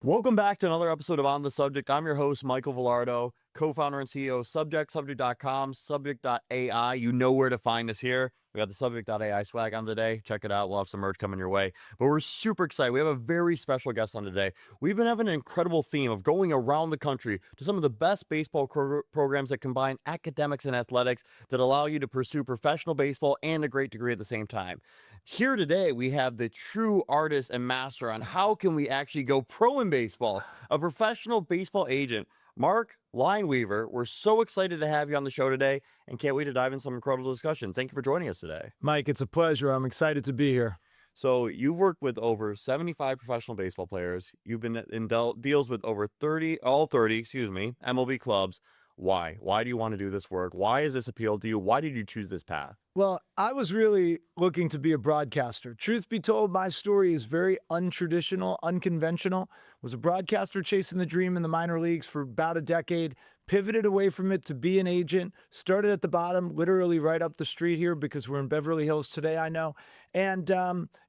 Welcome back to another episode of On the Subject. I'm your host, Michael Villardo, co-founder and CEO of Subject.com, Subject.ai. You know where to find us here. We got the Subject.ai swag on today. Check it out. We'll have some merch coming your way. But we're super excited. We have a very special guest on today. We've been having an incredible theme of going around the country to some of the best baseball programs that combine academics and athletics that allow you to pursue professional baseball and a great degree at the same time. Here today, we have the true artist and master on how can we actually go pro in baseball, a professional baseball agent, Mark Leinweaver. We're so excited to have you on the show today and can't wait to dive in some incredible discussion. Thank you for joining us today. Mike, it's a pleasure. I'm excited to be here. So you've worked with over 75 professional baseball players. You've been in deals with over 30 MLB clubs. Why? Why do you want to do this work? Why is this appeal to you? Why did you choose this path? Well, I was really looking to be a broadcaster. Truth be told, my story is very untraditional, unconventional. Was a broadcaster chasing the dream in the minor leagues for about a decade, pivoted away from it to be an agent, started at the bottom, literally right up the street here because we're in Beverly Hills today, I know. And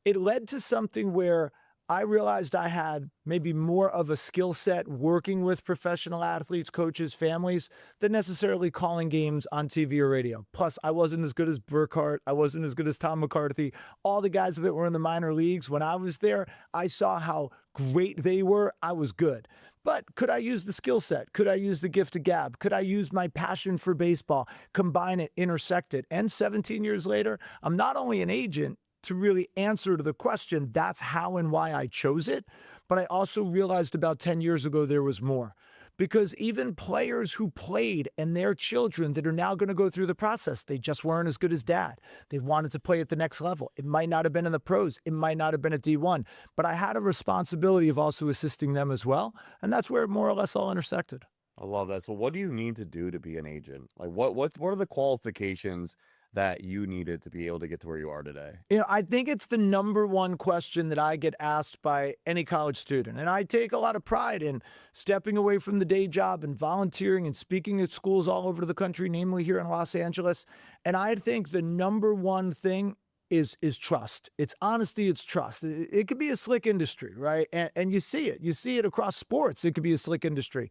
it led to something where I realized I had maybe more of a skill set working with professional athletes, coaches, families than necessarily calling games on TV or radio. Plus, I wasn't as good as Burkhart. I wasn't as good as Tom McCarthy. All the guys that were in the minor leagues, when I was there, I saw how great they were. I was good. But could I use the skill set? Could I use the gift of gab? Could I use my passion for baseball, combine it, intersect it? And 17 years later, I'm not only an agent, to really answer to the question, that's how and why I chose it. But I also realized about 10 years ago there was more. Because even players who played and their children that are now going to go through the process, they just weren't as good as dad. They wanted to play at the next level. It might not have been in the pros. It might not have been at D1. But I had a responsibility of also assisting them as well. And that's where it more or less all intersected. I love that. So what do you need to do to be an agent? Like what are the qualifications that you needed to be able to get to where you are today? I think it's the number one question that I get asked by any college student. And I take a lot of pride in stepping away from the day job and volunteering and speaking at schools all over the country, namely here in Los Angeles. And I think the number one thing is trust. It's honesty, it's trust. It could be a slick industry, right? And you see it. You see it across sports. It could be a slick industry.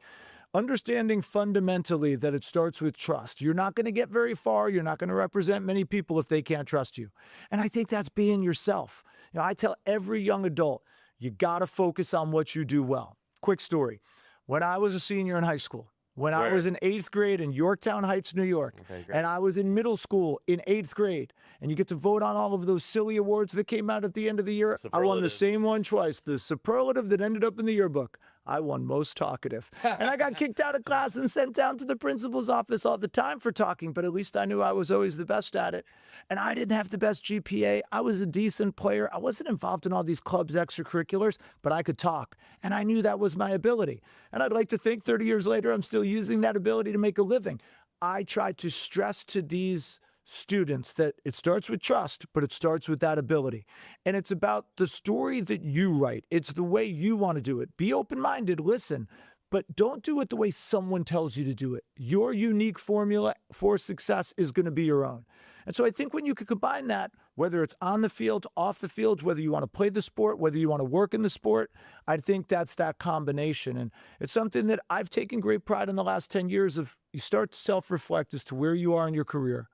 Understanding fundamentally that it starts with trust. You're not going to get very far. You're not going to represent many people if they can't trust you. And I think that's being yourself. I tell every young adult, you got to focus on what you do well. Quick story. When I was a senior in high school, when I was in 8th grade in Yorktown Heights, New York, and I was in middle school in 8th grade, and you get to vote on all of those silly awards that came out at the end of the year. I won the same one twice, the superlative that ended up in the yearbook. I won most talkative. And I got kicked out of class and sent down to the principal's office all the time for talking, but at least I knew I was always the best at it. And I didn't have the best GPA. I was a decent player. I wasn't involved in all these clubs, extracurriculars, but I could talk. And I knew that was my ability. And I'd like to think 30 years later, I'm still using that ability to make a living. I try to stress to these students that it starts with trust, but it starts with that ability. And it's about the story that you write. It's the way you want to do it. Be open-minded, listen, but don't do it the way someone tells you to do it. Your unique formula for success is going to be your own. And so I think when you can combine that, whether it's on the field, off the field, whether you want to play the sport, whether you want to work in the sport, I think that's that combination. And it's something that I've taken great pride in the last 10 years of. You start to self-reflect as to where you are in your career.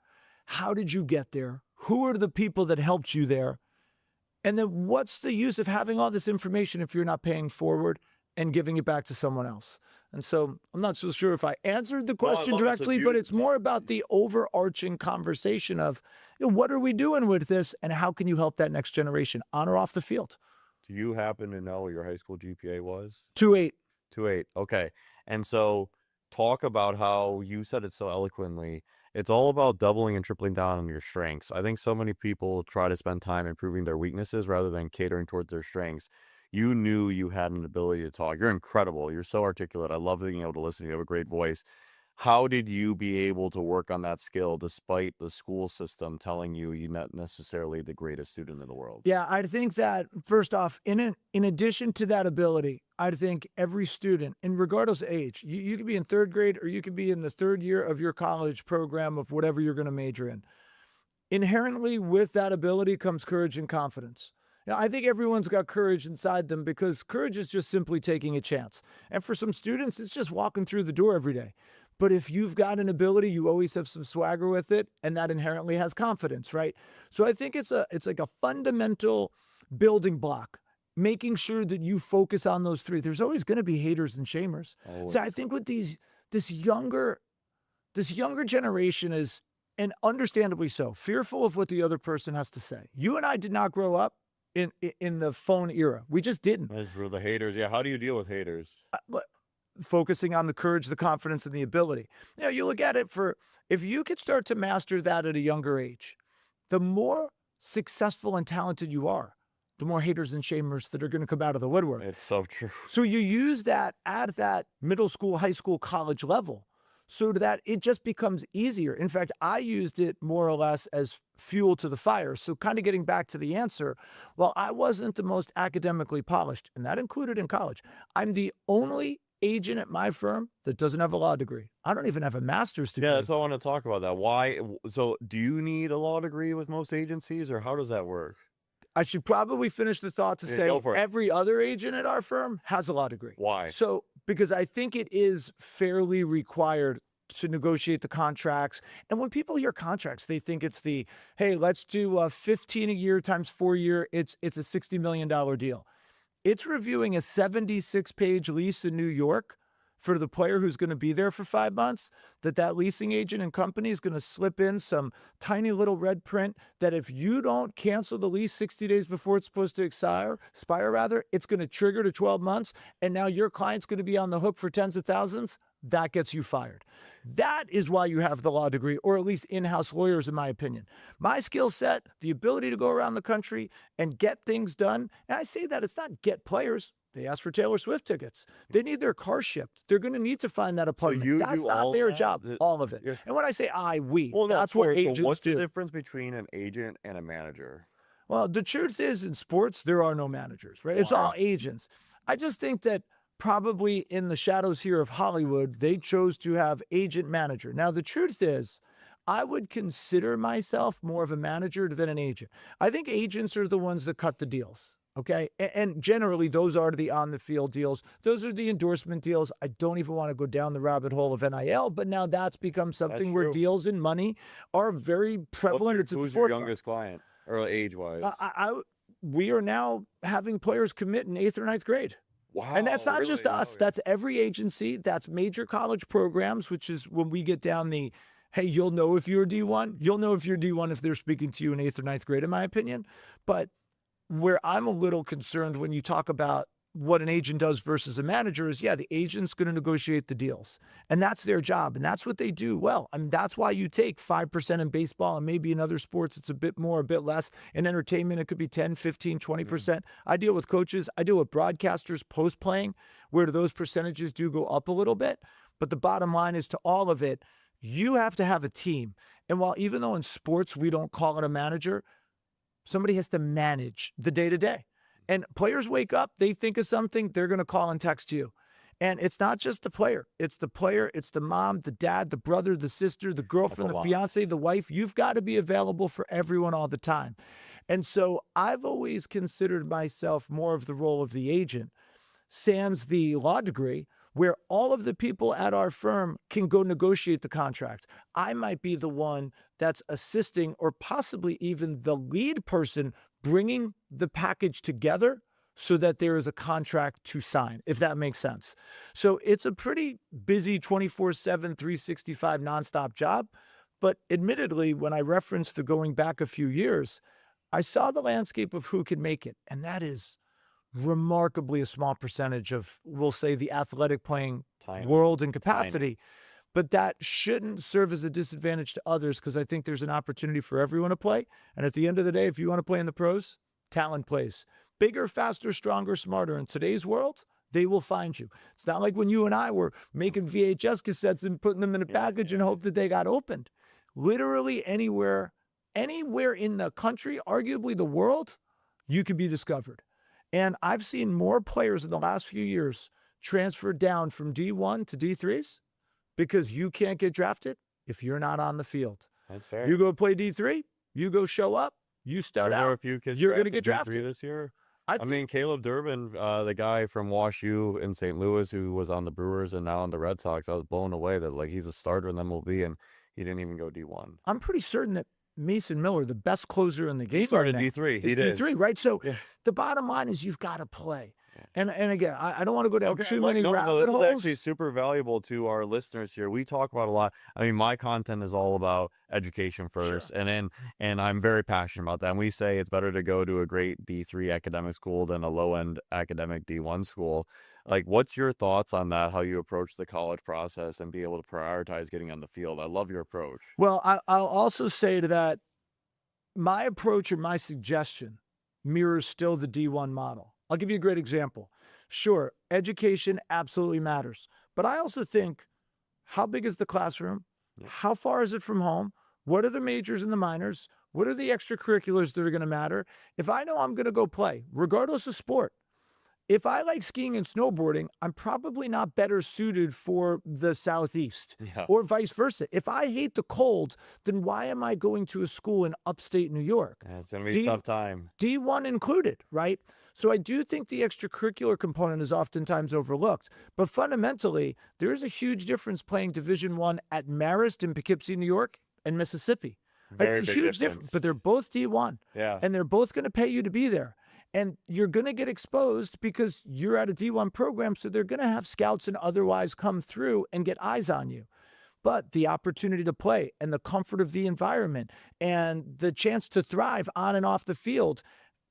How did you get there? Who are the people that helped you there? And then what's the use of having all this information if you're not paying forward and giving it back to someone else? And so I'm not so sure if I answered the question directly, but it's more about the overarching conversation of what are we doing with this and how can you help that next generation on or off the field? Do you happen to know what your high school GPA was? 2.8. 2.8. Okay. And so talk about how you said it so eloquently. It's all about doubling and tripling down on your strengths. I think so many people try to spend time improving their weaknesses rather than catering towards their strengths. You knew you had an ability to talk. You're incredible. You're so articulate. I love being able to listen. You have a great voice. How did you be able to work on that skill despite the school system telling you you're not necessarily the greatest student in the world? Yeah, I think that first off, in addition to that ability, I think every student, and regardless of age, you could be in 3rd grade or you could be in the 3rd year of your college program of whatever you're going to major in. Inherently with that ability comes courage and confidence. Now, I think everyone's got courage inside them because courage is just simply taking a chance. And for some students, it's just walking through the door every day. But if you've got an ability, you always have some swagger with it, and that inherently has confidence, right? So I think it's like a fundamental building block, making sure that you focus on those three. There's always going to be haters and shamers. So I Always. think with this younger this younger generation is, and understandably so, fearful of what the other person has to say. You and I did not grow up in the phone era. We just didn't. As for the haters, yeah, how do you deal with haters? But focusing on the courage, the confidence, and the ability. You look at it for, if you could start to master that at a younger age, the more successful and talented you are, the more haters and shamers that are going to come out of the woodwork. It's so true. So you use that at that middle school, high school, college level so that it just becomes easier. In fact, I used it more or less as fuel to the fire. So kind of getting back to the answer, while I wasn't the most academically polished, and that included in college, I'm the only agent at my firm that doesn't have a law degree. I don't even have a master's degree. Yeah, that's what I want to talk about that. Why? So do you need a law degree with most agencies, or how does that work? I should probably finish the thought to Yeah, say go for it. every other agent at our firm has a law degree. Why? So, because I think it is fairly required to negotiate the contracts. And when people hear contracts, they think it's the, hey, let's do 15 a year times 4 year. It's a $60 million deal. It's reviewing a 76-page lease in New York for the player who's going to be there for 5 months, that leasing agent and company is going to slip in some tiny little red print that if you don't cancel the lease 60 days before it's supposed to expire, it's going to trigger to 12 months, and now your client's going to be on the hook for tens of thousands. That gets you fired. That is why you have the law degree, or at least in-house lawyers, in my opinion. My skill set, the ability to go around the country and get things done, and I say that it's not get players. They ask for Taylor Swift tickets. They need their car shipped. They're going to need to find that apartment. you That's do not all their that? job, all of it. Yeah. And when I say we, Well, no, that's what so agents what's do. the difference between an agent and a manager? Well, the truth is, in sports, there are no managers, right? It's all agents. I just think that probably in the shadows here of Hollywood, they chose to have agent manager. Now, the truth is, I would consider myself more of a manager than an agent. I think agents are the ones that cut the deals. Okay. And generally, those are the on the field deals. Those are the endorsement deals. I don't even want to go down the rabbit hole of NIL, but now that's become something where true. deals and money are very prevalent. It's at the Who's your forefront. youngest client, or age-wise? We are now having players commit in 8th or 9th grade. Wow, And that's not just really? us. Okay. That's every agency. That's major college programs, which is when we get down the, hey, you'll know if you're D1. You'll know if you're D1 if they're speaking to you in 8th or 9th grade, in my opinion. But where I'm a little concerned when you talk about what an agent does versus a manager is, the agent's going to negotiate the deals. And that's their job. And that's what they do well. I mean, that's why you take 5% in baseball, and maybe in other sports, it's a bit more, a bit less. In entertainment, it could be 10, 15, 20%. I deal with coaches. I deal with broadcasters post-playing, where those percentages do go up a little bit. But the bottom line is, to all of it, you have to have a team. And while even though in sports we don't call it a manager, somebody has to manage the day-to-day. And players wake up, they think of something, they're going to call and text you. And it's not just the player. It's the mom, the dad, the brother, the sister, the girlfriend, the fiance, the wife. You've got to be available for everyone all the time. And so I've always considered myself more of the role of the agent, sans the law degree, where all of the people at our firm can go negotiate the contract. I might be the one that's assisting, or possibly even the lead person bringing the package together so that there is a contract to sign, if that makes sense. So it's a pretty busy 24/7, 365 nonstop job. But admittedly, when I referenced the going back a few years, I saw the landscape of who can make it. And that is remarkably a small percentage of, we'll say, the athletic playing world and capacity. But that shouldn't serve as a disadvantage to others, because I think there's an opportunity for everyone to play. And at the end of the day, if you want to play in the pros, talent plays. Bigger, faster, stronger, smarter. In today's world, they will find you. It's not like when you and I were making VHS cassettes and putting them in a package and hope that they got opened. Literally anywhere in the country, arguably the world, you could be discovered. And I've seen more players in the last few years transfer down from D1 to D3s because you can't get drafted if you're not on the field. That's fair. You go play D3, you go show up, you stud There are a out, few kids you're going to drafted get D3 drafted. this year. I I think mean, Caleb Durbin, the guy from Wash U in St. Louis who was on the Brewers and now on the Red Sox, I was blown away that like he's a starter in MLB and he didn't even go D1. I'm pretty certain that Mason Miller, the best closer in the game, He started right now, D3. He is did. D3, right? So Yeah. the bottom line is you've got to play. Yeah. And again, I don't want to go down too Mike, many no, rabbit this is holes. actually super valuable to our listeners here. We talk about a lot. I mean, my content is all about education first, Sure. and I'm very passionate about that. And we say it's better to go to a great D3 academic school than a low-end academic D1 school. Like, what's your thoughts on that, how you approach the college process and be able to prioritize getting on the field? I love your approach. Well, I'll also say to that, my approach or my suggestion mirrors still the D1 model. I'll give you a great example. Sure, education absolutely matters. But I also think, how big is the classroom? Yeah. How far is it from home? What are the majors and the minors? What are the extracurriculars that are going to matter? If I know I'm going to go play, regardless of sport, if I like skiing and snowboarding, I'm probably not better suited for the Southeast Yeah. or vice versa. If I hate the cold, then why am I going to a school in upstate New York? Yeah, it's going to be a tough time. D1 included, right? So I do think the extracurricular component is oftentimes overlooked. But fundamentally, there is a huge difference playing Division I at Marist in Poughkeepsie, New York, and Mississippi. Very It's a big huge difference. but they're both D1. Yeah. And they're both going to pay you to be there. And you're going to get exposed because you're at a D1 program, so they're going to have scouts and otherwise come through and get eyes on you. But the opportunity to play and the comfort of the environment and the chance to thrive on and off the field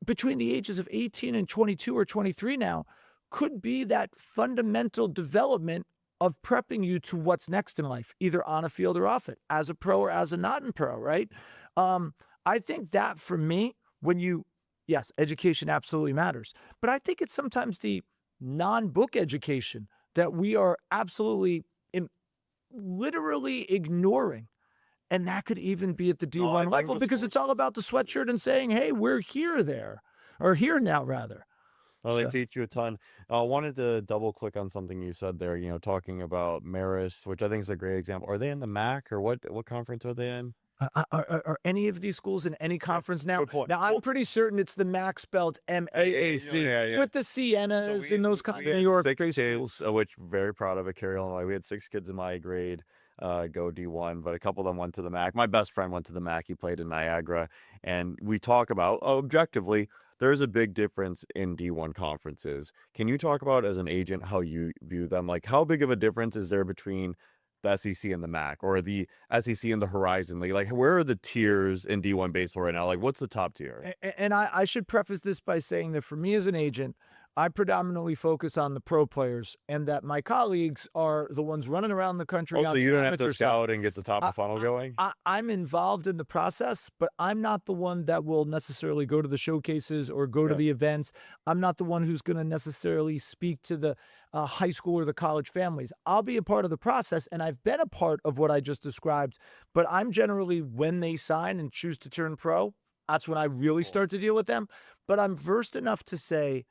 between the ages of 18 and 22 or 23 now could be that fundamental development of prepping you to what's next in life, either on a field or off it, as a pro or as a not-in-pro, right? I think that for me, yes, education absolutely matters. But I think it's sometimes the non-book education that we are absolutely literally ignoring. And that could even be at the D1 level because it's all about the sweatshirt and saying, hey, we're here now, rather. Well, they teach you a ton. I wanted to double click on something you said there, talking about Marist, which I think is a great example. Are they in the MAC or what conference are they in? Are any of these schools in any conference now? Good point. Now, I'm pretty certain it's the MAC spelled MAAC Yeah. with the Siennas and those kind of New York-based schools. Which very proud of at Cary, Illinois. We had 6 kids in my grade go D1, but a couple of them went to the MAC. My best friend went to the MAC. He played in Niagara. And we talk about, objectively, there's a big difference in D1 conferences. Can you talk about, as an agent, how you view them? Like, how big of a difference is there between the SEC and the MAC, or the SEC and the Horizon League? Like, where are the tiers in D1 baseball right now? Like, what's the top tier? And I should preface this by saying that for me as an agent, I predominantly focus on the pro players, and that my colleagues are the ones running around the country. So you don't have to scout and get the top of funnel going? I'm involved in the process, but I'm not the one that will necessarily go to the showcases or go to the events. I'm not the one who's going to necessarily speak to the high school or the college families. I'll be a part of the process, and I've been a part of what I just described, but I'm generally, when they sign and choose to turn pro, that's when I really start to deal with them. But I'm versed enough to say,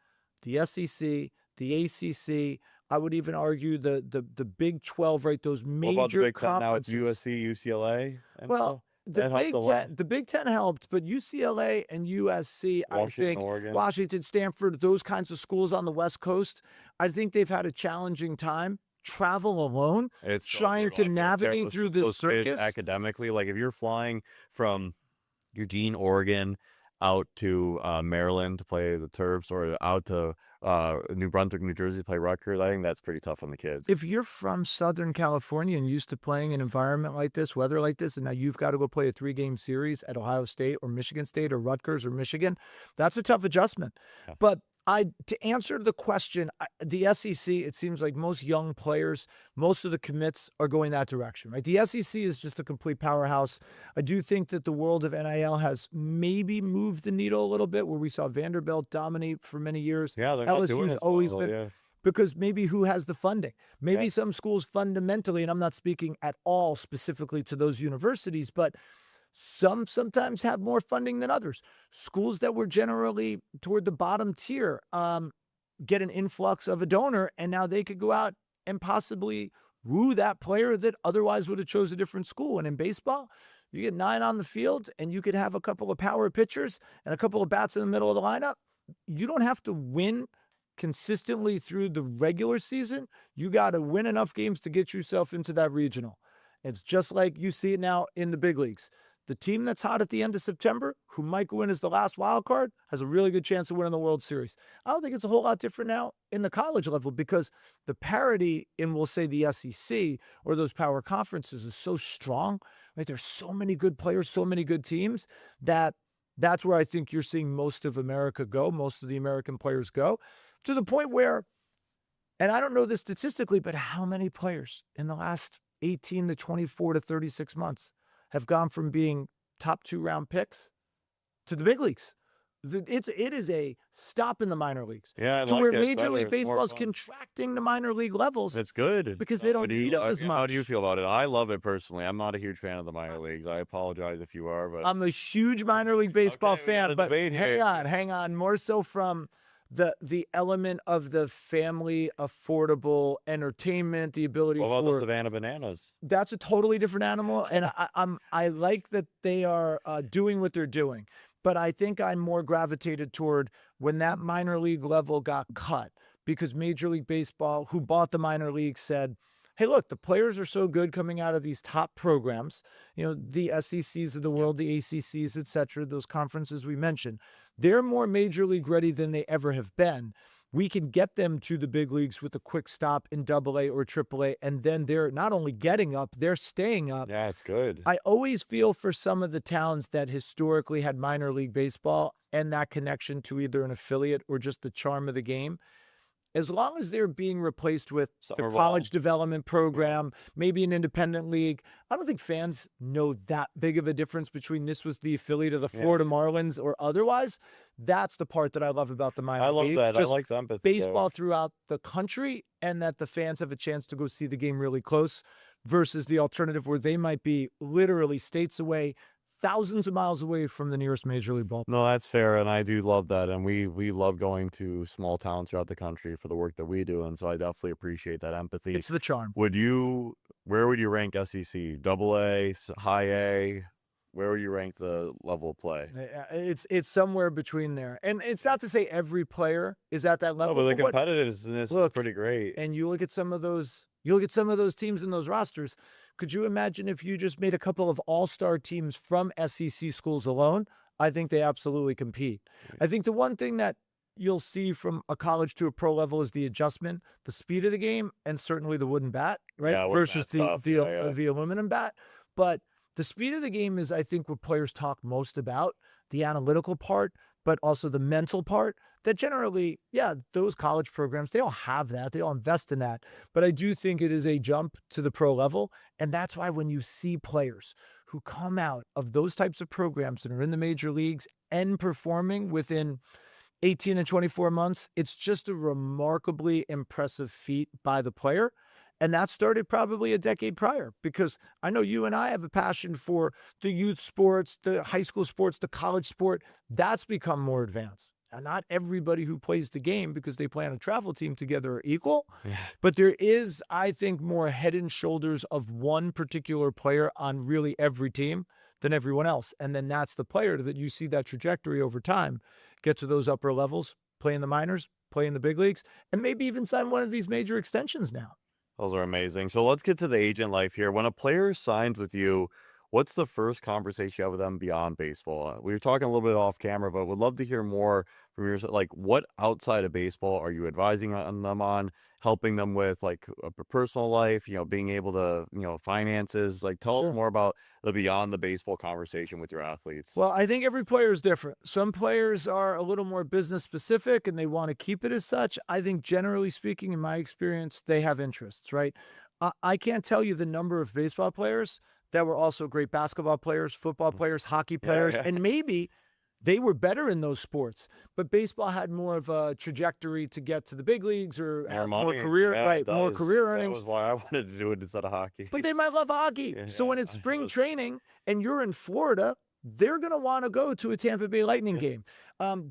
the SEC, the ACC, I would even argue the Big 12, right? Those major what about the Big 10 conferences. now? It's USC, UCLA? Well, the Big 10 helped, but UCLA and USC, I think, Oregon. Washington, Stanford, those kinds of schools on the West Coast, I think they've had a challenging time. Travel alone, It's so trying brutal. to navigate through this those kids circus. academically. Like, if you're flying from Eugene, Oregon, out to Maryland to play the Terps, or out to New Brunswick, New Jersey to play Rutgers, I think that's pretty tough on the kids. If you're from Southern California and used to playing an environment like this, weather like this, and now you've got to go play a 3-game series at Ohio State or Michigan State or Rutgers or Michigan, that's a tough adjustment. Yeah. But to answer the question, the SEC, it seems like most young players, most of the commits are going that direction, right? The SEC is just a complete powerhouse. I do think that the world of NIL has maybe moved the needle a little bit, where we saw Vanderbilt dominate for many years. Yeah, they're not doing LSU's it always well, been, yeah. because maybe who has the funding? Maybe some schools fundamentally, and I'm not speaking at all specifically to those universities, but some sometimes have more funding than others. Schools that were generally toward the bottom tier get an influx of a donor, and now they could go out and possibly woo that player that otherwise would have chose a different school. And in baseball, You get 9 on the field, and you could have a couple of power pitchers and a couple of bats in the middle of the lineup. You don't have to win consistently through the regular season. You got to win enough games to get yourself into that regional. It's just like you see it now in the big leagues. The team that's hot at the end of September, who might go in as the last wild card, has a really good chance of winning the World Series. I don't think it's a whole lot different now in the college level because the parity in, we'll say, the SEC or those power conferences is so strong, right? There's so many good players, so many good teams that's where I think you're seeing most of America go, most of the American players go, to the point where, and I don't know this statistically, but how many players in the last 18 to 24 to 36 months have gone from being top 2-round picks to the big leagues? It is a stop in the minor leagues. Yeah, I to like where it Major better. League It's more Baseball is fun. contracting the minor league levels It's good because they don't need up as How do you much. feel about it? I love it personally. I'm not a huge fan of the minor leagues. I apologize if you are, but I'm a huge minor league baseball Okay, we got fan, a but debate hang here. on. More so from the element of the family affordable entertainment, the ability what about the for Savannah Bananas? that's a totally different animal, and I like that they are doing what they're doing, but I think I'm more gravitated toward when that minor league level got cut because Major League Baseball, who bought the minor league, said, "Hey, look, the players are so good coming out of these top programs, the SECs of the world, the ACCs, etc., those conferences we mentioned. They're more major league ready than they ever have been. We can get them to the big leagues with a quick stop in AA or AAA, and then they're not only getting up, they're staying up." Yeah, it's good. I always feel for some of the towns that historically had minor league baseball and that connection to either an affiliate or just the charm of the game. As long as they're being replaced with the Summer ball. college development program, maybe an independent league, I don't think fans know that big of a difference between this was the affiliate of the Florida Marlins or otherwise. That's the part that I love about the minor I love leagues. that. I Just like the empathy. baseball throughout the country and that the fans have a chance to go see the game really close versus the alternative where they might be literally states away, thousands of miles away from the nearest major league ball. No, that's fair, and I do love that, and we love going to small towns throughout the country for the work that we do, and so I definitely appreciate that empathy. It's the charm. Where would you rank SEC? Double A, high A? Where would you rank the level of play? It's somewhere between there. And it's not to say every player is at that No, level. but the but what- competitiveness is look, pretty great. and you look at some of those teams in those rosters. Could you imagine if you just made a couple of all-star teams from SEC schools alone? I think they absolutely compete. I think the one thing that you'll see from a college to a pro level is the adjustment, the speed of the game, and certainly the wooden bat, right? Yeah, wooden Versus bat's tough. Yeah. the aluminum bat. But the speed of the game is, I think, what players talk most about, the analytical part, but also the mental part. That generally, those college programs, they all have that. They all invest in that. But I do think it is a jump to the pro level. And that's why when you see players who come out of those types of programs and are in the major leagues and performing within 18 and 24 months, it's just a remarkably impressive feat by the player. And that started probably a decade prior because I know you and I have a passion for the youth sports, the high school sports, the college sport. That's become more advanced. Now, not everybody who plays the game because they play on a travel team together are equal, but there is, I think, more head and shoulders of one particular player on really every team than everyone else. And then that's the player that you see that trajectory over time, get to those upper levels, play in the minors, play in the big leagues, and maybe even sign one of these major extensions now. Those are amazing. So let's get to the agent life here. When a player signs with you, what's the first conversation you have with them beyond baseball? We were talking a little bit off camera, but would love to hear more from your, like, what outside of baseball are you advising on them on, helping them with, like, a personal life, being able to, finances? Like, tell Sure. us more about the beyond the baseball conversation with your athletes. Well, I think every player is different. Some players are a little more business specific and they want to keep it as such. I think generally speaking, in my experience, they have interests, right? I can't tell you the number of baseball players that were also great basketball players, football players, hockey players, and maybe they were better in those sports, but baseball had more of a trajectory to get to the big leagues or have more money. career, Yeah, right? it More does. career That earnings. was why I wanted to do it instead of hockey. But they might love hockey. So when it's I spring was- training and you're in Florida they're going to want to go to a Tampa Bay Lightning game.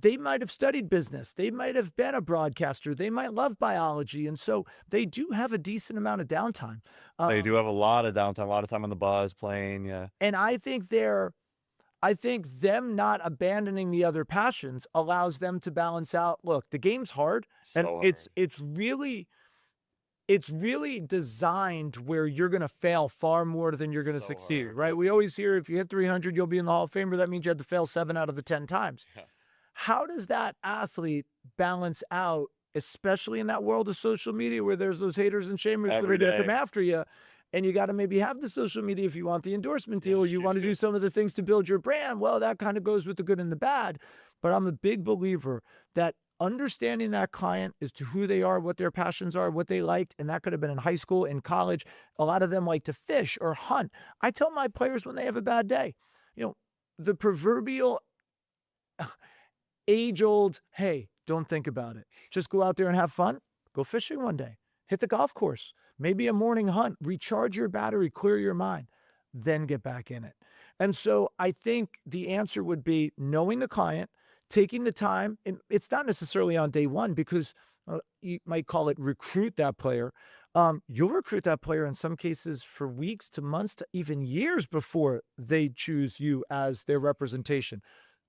They might have studied business. They might have been a broadcaster. They might love biology. And so they do have a decent amount of downtime. They do have a lot of downtime, a lot of time on the bus, playing, yeah. And I think them not abandoning the other passions allows them to balance out. Look, the game's hard, and So it's really designed where you're going to fail far more than you're going to So succeed, hard. right? We always hear if you hit 300, you'll be in the Hall of Fame, or that means you have to fail 7 out of the 10 times. Yeah. How does that athlete balance out, especially in that world of social media where there's those haters and shamers that Every are going to day. come after you? And you got to maybe have the social media if you want the endorsement deal, or Yes, you you want to do do. some of the things to build your brand. Well, that kind of goes with the good and the bad. But I'm a big believer that understanding that client as to who they are, what their passions are, what they liked, and that could have been in high school, in college. A lot of them like to fish or hunt. I tell my players when they have a bad day, the proverbial age-old, hey, don't think about it. Just go out there and have fun. Go fishing one day. Hit the golf course. Maybe a morning hunt. Recharge your battery, clear your mind, then get back in it. And so I think the answer would be knowing the client, taking the time. And it's not necessarily on day one, because you might call it recruit that player. You'll recruit that player in some cases for weeks to months to even years before they choose you as their representation.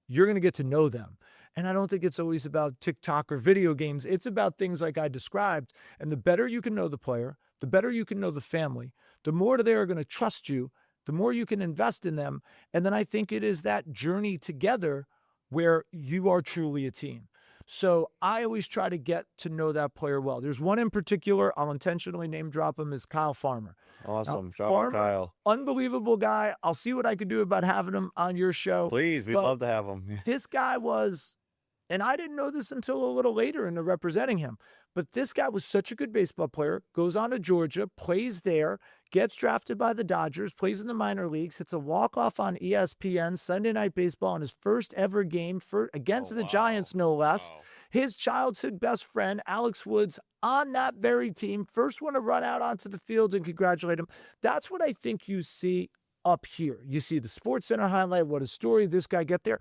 You're going to get to know them. And I don't think it's always about TikTok or video games. It's about things like I described. And the better you can know the player, the better you can know the family, the more they are going to trust you, the more you can invest in them. And then I think it is that journey together where you are truly a team. So I always try to get to know that player well. There's one in particular, I'll intentionally name drop him, is Kyle Farmer. Awesome. Now, Shout out Farmer, Kyle. unbelievable guy. I'll see what I can do about having him on your show. Please, we'd But love to have him. this guy was, and I didn't know this until a little later in representing him, but this guy was such a good baseball player, goes on to Georgia, plays there, gets drafted by the Dodgers, plays in the minor leagues, hits a walk-off on ESPN, Sunday Night Baseball, in his first ever game against the Giants, no less. Wow. His childhood best friend, Alex Woods, on that very team, first one to run out onto the field and congratulate him. That's what I think you see up here. You see the SportsCenter highlight, what a story, this guy get there.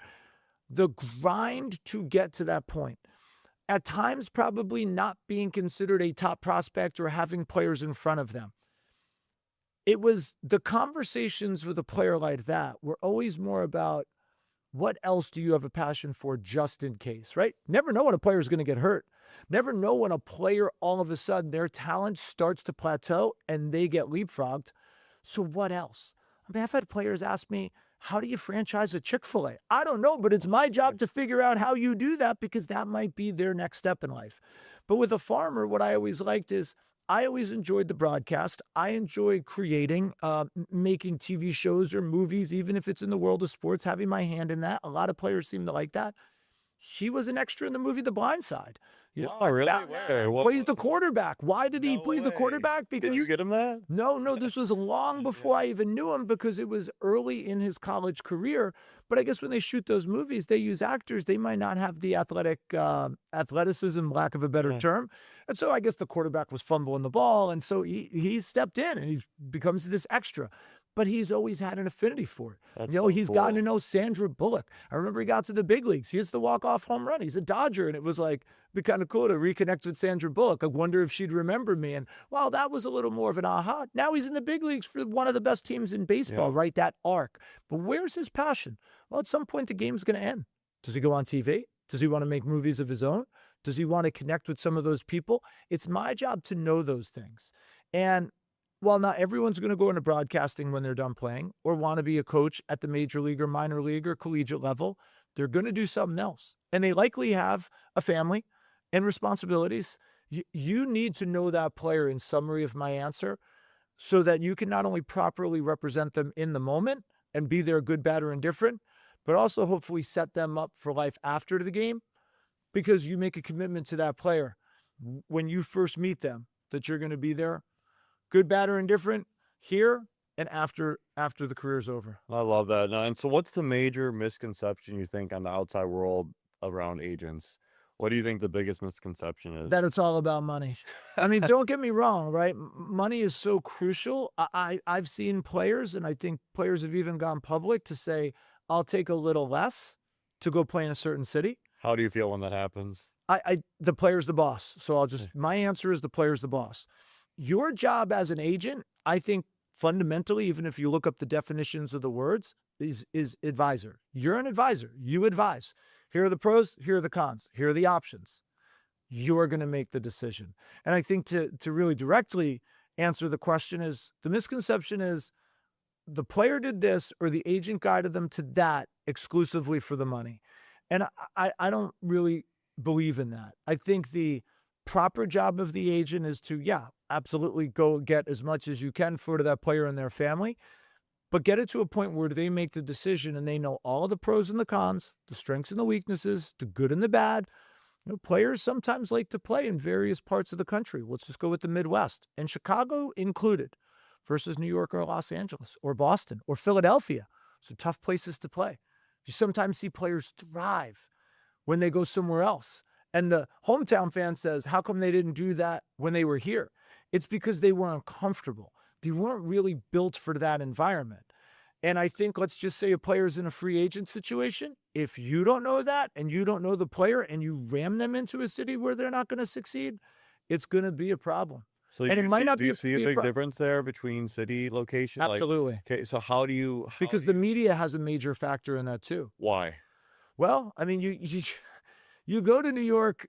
The grind to get to that point. At times, probably not being considered a top prospect or having players in front of them. It was the conversations with a player like that were always more about what else do you have a passion for just in case, right? Never know when a player is going to get hurt. Never know when a player, all of a sudden, their talent starts to plateau and they get leapfrogged. So what else? I mean, I've had players ask me, how do you franchise a Chick-fil-A? I don't know, but it's my job to figure out how you do that, because that might be their next step in life. But with a Farmer, what I always liked is I always enjoyed the broadcast. I enjoy creating, making TV shows or movies, even if it's in the world of sports, having my hand in that. A lot of players seem to like that. He was an extra in the movie The Blind Side. Oh, really? Where? Plays the quarterback. Why did he No play the way. quarterback? Because Did you get him that? No, this was long before I even knew him, because it was early in his college career. But I guess when they shoot those movies, they use actors. They might not have the athleticism, lack of a better term. And so I guess the quarterback was fumbling the ball. And so he stepped in and he becomes this extra. But he's always had an affinity for it. That's He's so gotten to cool. know Sandra Bullock. I remember he got to the big leagues. He hits the walk-off home run. He's a Dodger. And it was like, it'd be kind of cool to reconnect with Sandra Bullock. I wonder if she'd remember me. And well, that was a little more of an aha. Now he's in the big leagues for one of the best teams in baseball, right? That arc. But where's his passion? Well, at some point, the game's going to end. Does he go on TV? Does he want to make movies of his own? Does he want to connect with some of those people? It's my job to know those things. And while not everyone's going to go into broadcasting when they're done playing or want to be a coach at the major league or minor league or collegiate level, they're going to do something else. And they likely have a family and responsibilities. You need to know that player, in summary of my answer, so that you can not only properly represent them in the moment and be their good, bad, or indifferent, but also hopefully set them up for life after the game, because you make a commitment to that player when you first meet them that you're going to be there, good, bad, or indifferent, here and after the career's over. I love that. No, and so what's the major misconception you think on the outside world around agents? What do you think the biggest misconception is? That it's all about money. I mean, don't get me wrong, right? Money is so crucial. I've seen players, and I think players have even gone public to say, I'll take a little less to go play in a certain city. How do you feel when that happens? The player's the boss. So my answer is the player's the boss. Your job as an agent, I think fundamentally, even if you look up the definitions of the words, is advisor. You're an advisor. You advise. Here are the pros, here are the cons, here are the options. You're going to make the decision. And I think to really directly answer the question is, the misconception is the player did this or the agent guided them to that exclusively for the money. And I don't really believe in that. I think the proper job of the agent is to, yeah, absolutely go get as much as you can for that player and their family, but get it to a point where they make the decision and they know all of the pros and the cons, the strengths and the weaknesses, the good and the bad. Players sometimes like to play in various parts of the country. Let's just go with the Midwest, and Chicago included, versus New York or Los Angeles or Boston or Philadelphia. So tough places to play. You sometimes see players thrive when they go somewhere else. And the hometown fan says, how come they didn't do that when they were here? It's because they were uncomfortable. They weren't really built for that environment. And I think, let's just say a player's in a free agent situation. If you don't know that and you don't know the player and you ram them into a city where they're not going to succeed, it's going to be a problem. So And it might not do you be see a big difference there between city location? Absolutely. Okay, so how do you? Because the media has a major factor in that too. Why? Well, I mean, you go to New York,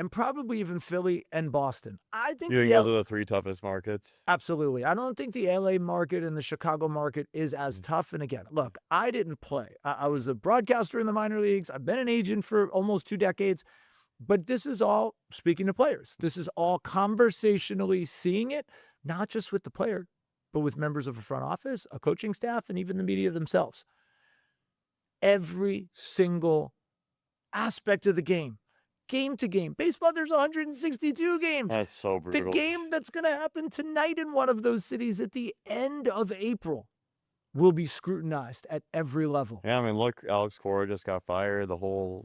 and probably even Philly and Boston. I think You think those are the three toughest markets? Absolutely. I don't think the LA market and the Chicago market is as tough. And again, look, I didn't play. I was a broadcaster in the minor leagues. I've been an agent for almost 2 decades. But this is all, speaking to players, this is all conversationally seeing it, not just with the player, but with members of a front office, a coaching staff, and even the media themselves. Every single aspect of the game to game. Baseball, there's 162 games. That's so brutal. The game that's going to happen tonight in one of those cities at the end of April will be scrutinized at every level. Yeah, I mean, look, Alex Cora just got fired. The whole,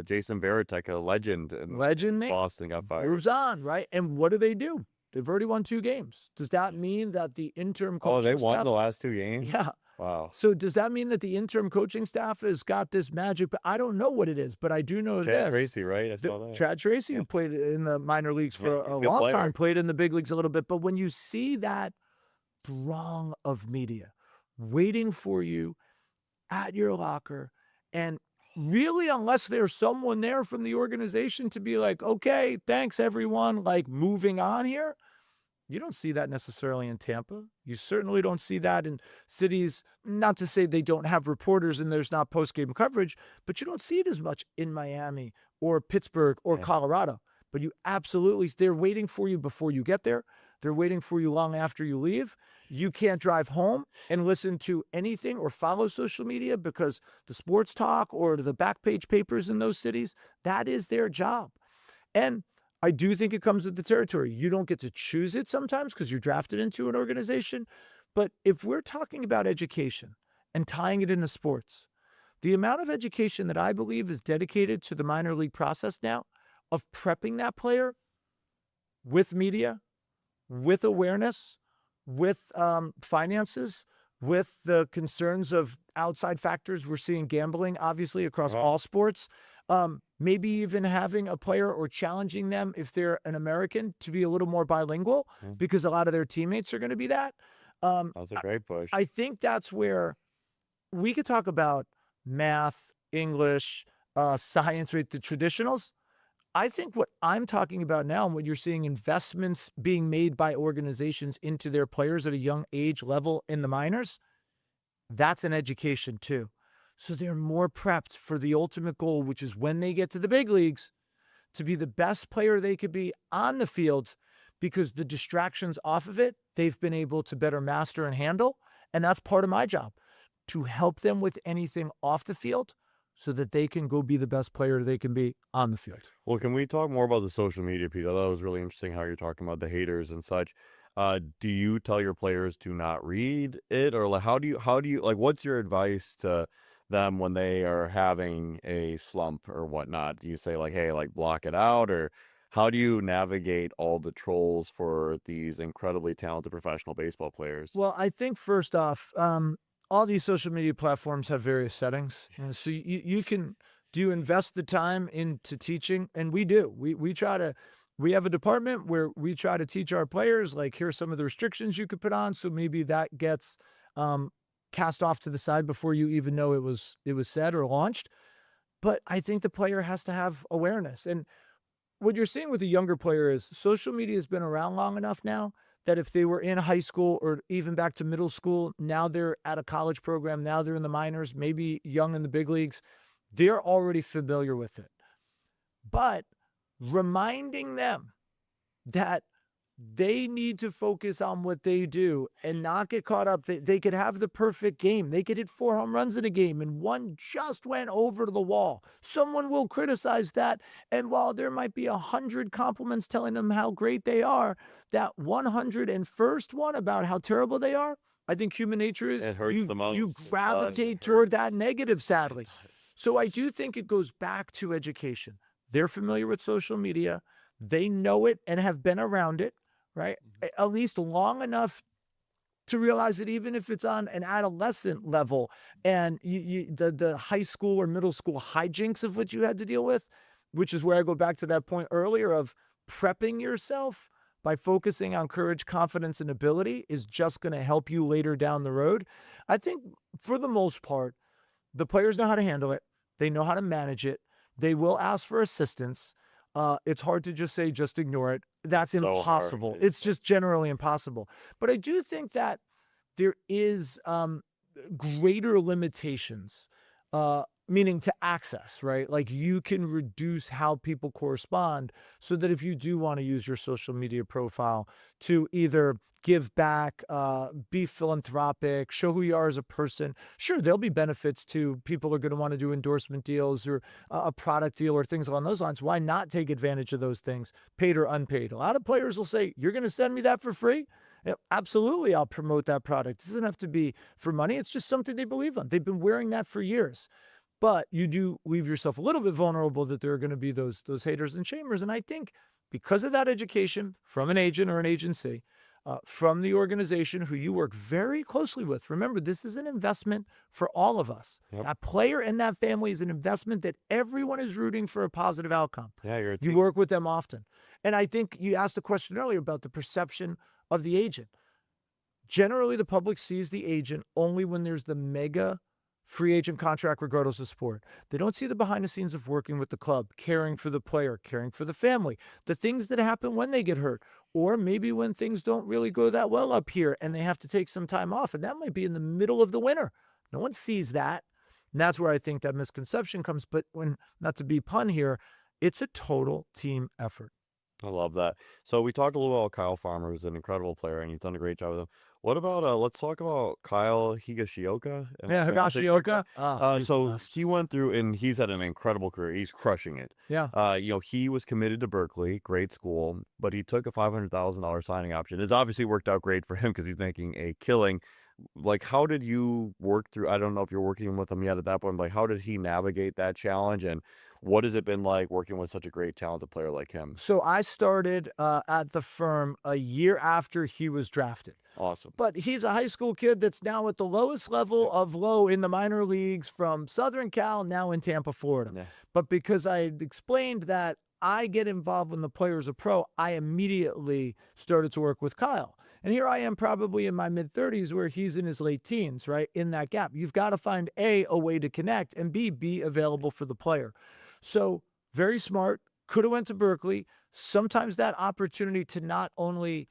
Jason Varitek, a legend in Boston, got fired. Moves on, right? And what do? They've already won 2 games. Does that mean that the interim coaching staff... Oh, they won the last 2 games? Yeah. Wow. So does that mean that the interim coaching staff has got this magic? But I don't know what it is, but I do know Chad Tracy, right? I saw that. Chad Tracy, who played in the minor leagues for a long time, played in the big leagues a little bit. But when you see that throng of media waiting for you at your locker, and really, unless there's someone there from the organization to be like, okay, thanks everyone, like moving on here, you don't see that necessarily in Tampa. You certainly don't see that in cities, not to say they don't have reporters and there's not post-game coverage, but you don't see it as much in Miami or Pittsburgh or Colorado. But you absolutely, they're waiting for you before you get there. They're waiting for you long after you leave. You can't drive home and listen to anything or follow social media because the sports talk or the back page papers in those cities, that is their job. And I do think it comes with the territory. You don't get to choose it sometimes because you're drafted into an organization. But if we're talking about education and tying it into sports, the amount of education that I believe is dedicated to the minor league process now of prepping that player with media, with awareness, with finances, with the concerns of outside factors. We're seeing gambling, obviously, across all sports. Maybe even having a player or challenging them, if they're an American, to be a little more bilingual because a lot of their teammates are going to be that. That's a great push. I think that's where we could talk about math, English, science, right? The traditionals. I think what I'm talking about now and what you're seeing investments being made by organizations into their players at a young age level in the minors, that's an education too. So they're more prepped for the ultimate goal, which is when they get to the big leagues, to be the best player they could be on the field because the distractions off of it, they've been able to better master and handle. And that's part of my job, to help them with anything off the field so that they can go be the best player they can be on the field. Well, can we talk more about the social media piece? I thought it was really interesting how you're talking about the haters and such. Do you tell your players to not read it, or like how do you like, what's your advice to them when they are having a slump or whatnot? Do you say like, hey, like block it out, or how do you navigate all the trolls for these incredibly talented professional baseball players? Well, I think first off, all these social media platforms have various settings. So you can, do you invest the time into teaching? And we do. We try to, we have a department where we try to teach our players, like, here's some of the restrictions you could put on. So maybe that gets cast off to the side before you even know it was said or launched. But I think the player has to have awareness. And what you're seeing with a younger player is social media has been around long enough now that if they were in high school or even back to middle school, now they're at a college program, now they're in the minors, maybe young in the big leagues, they're already familiar with it. But reminding them that they need to focus on what they do and not get caught up. They could have the perfect game. They could hit 4 home runs in a game and one just went over the wall. Someone will criticize that. And while there might be 100 compliments telling them how great they are, that 101st one about how terrible they are, I think human nature is It hurts the most. You gravitate toward that negative, sadly. So I do think it goes back to education. They're familiar with social media. They know it and have been around it, right? At least long enough to realize that even if it's on an adolescent level and the high school or middle school hijinks of what you had to deal with, which is where I go back to that point earlier of prepping yourself by focusing on courage, confidence, and ability is just going to help you later down the road. I think for the most part, the players know how to handle it. They know how to manage it. They will ask for assistance. It's hard to just say, just ignore it. That's So impossible. hard. It's just generally impossible. But I do think that there is greater limitations, meaning to access, right? Like you can reduce how people correspond so that if you do want to use your social media profile to either give back, be philanthropic, show who you are as a person. Sure, there'll be benefits to people who are going to want to do endorsement deals or a product deal or things along those lines. Why not take advantage of those things, paid or unpaid? A lot of players will say, you're going to send me that for free? Yeah, absolutely, I'll promote that product. It doesn't have to be for money. It's just something they believe in. They've been wearing that for years. But you do leave yourself a little bit vulnerable that there are going to be those haters and shamers. And I think because of that education from an agent or an agency, from the organization who you work very closely with. Remember, this is an investment for all of us. Yep. That player and that family is an investment that everyone is rooting for a positive outcome. Yeah, you're a You team. work with them often. And I think you asked a question earlier about the perception of the agent. Generally, the public sees the agent only when there's the mega free agent contract, regardless of sport. They don't see the behind the scenes of working with the club, caring for the player, caring for the family, the things that happen when they get hurt, or maybe when things don't really go that well up here and they have to take some time off. And that might be in the middle of the winter. No one sees that. And that's where I think that misconception comes. But when, not to be pun here, it's a total team effort. I love that. So we talked a little about Kyle Farmer, who's an incredible player, and you've done a great job with him. What about let's talk about Kyle Higashioka. Yeah, Higashioka. So he went through, and he's had an incredible career. He's crushing it. Yeah. He was committed to Berkeley, great school, but he took a $500,000 signing option. It's obviously worked out great for him because he's making a killing. Like, how did you work through? I don't know if you're working with him yet at that point. Like, how did he navigate that challenge, and what has it been like working with such a great, talented player like him? So I started at the firm a year after he was drafted. Awesome. But he's a high school kid that's now at the lowest level of low in the minor leagues from Southern Cal, now in Tampa, Florida. Yeah. But because I explained that I get involved when the player's a pro, I immediately started to work with Kyle. And here I am probably in my mid-30s where he's in his late teens, right? In that gap. You've got to find A way to connect, and B, be available for the player. So very smart, could have went to Berkeley. Sometimes that opportunity to not only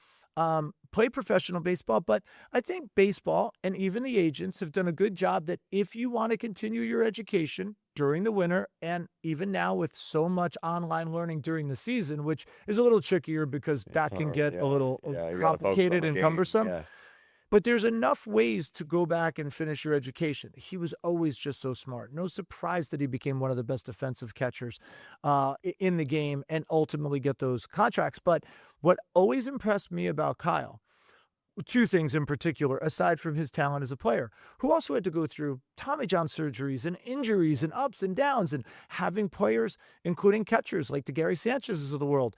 play professional baseball, but I think baseball and even the agents have done a good job that if you want to continue your education during the winter, and even now with so much online learning during the season, which is a little trickier because that can get a little complicated and cumbersome. Yeah. But there's enough ways to go back and finish your education. He was always just so smart. No surprise that he became one of the best defensive catchers in the game and ultimately get those contracts. But what always impressed me about Kyle, two things in particular, aside from his talent as a player, who also had to go through Tommy John surgeries and injuries and ups and downs, and having players, including catchers like the Gary Sanchez's of the world,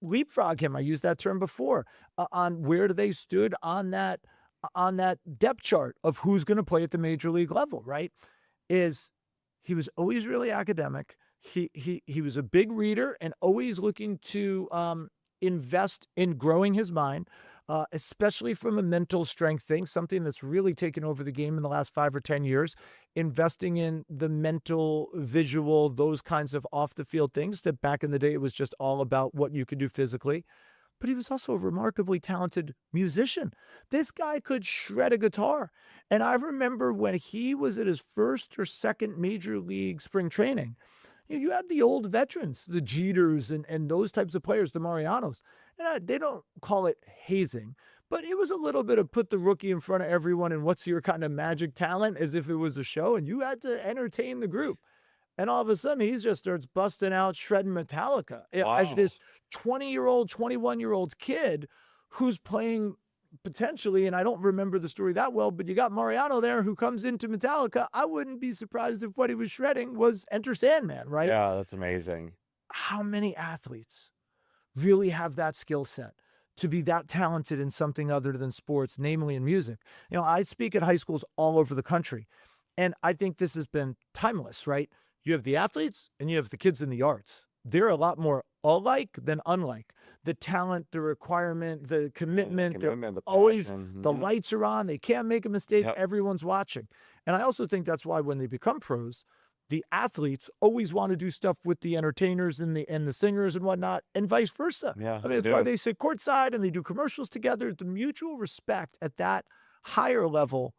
leapfrog him. I used that term before on where they stood on that on that depth chart of who's going to play at the major league level, right? Is he was always really academic. He was a big reader and always looking to invest in growing his mind, especially from a mental strength thing, something that's really taken over the game in the last 5 or 10 years, investing in the mental, visual, those kinds of off the field things that back in the day, it was just all about what you could do physically. But he was also a remarkably talented musician. This guy could shred a guitar. And I remember when he was at his first or second major league spring training, you had the old veterans, the Jeters and those types of players, the Marianos. And they don't call it hazing, but it was a little bit of put the rookie in front of everyone and what's your kind of magic talent as if it was a show, and you had to entertain the group. And all of a sudden, he just starts busting out shredding Metallica as Wow. this 20-year-old, 21-year-old kid who's playing potentially, and I don't remember the story that well, but you got Mariano there who comes into Metallica. I wouldn't be surprised if what he was shredding was Enter Sandman, right? Yeah, that's amazing. How many athletes really have that skill set to be that talented in something other than sports, namely in music? I speak at high schools all over the country, and I think this has been timeless, right? You have the athletes and you have the kids in the arts. They're a lot more alike than unlike. The talent, the requirement, the commitment, they're Commitment, the always, passion. the Mhm. lights are on. They can't make a mistake. Yep. Everyone's watching. And I also think that's why when they become pros, the athletes always want to do stuff with the entertainers and the singers and whatnot, and vice versa. Yeah, I mean, they that's why do. they sit courtside and they do commercials together. The mutual respect at that higher level,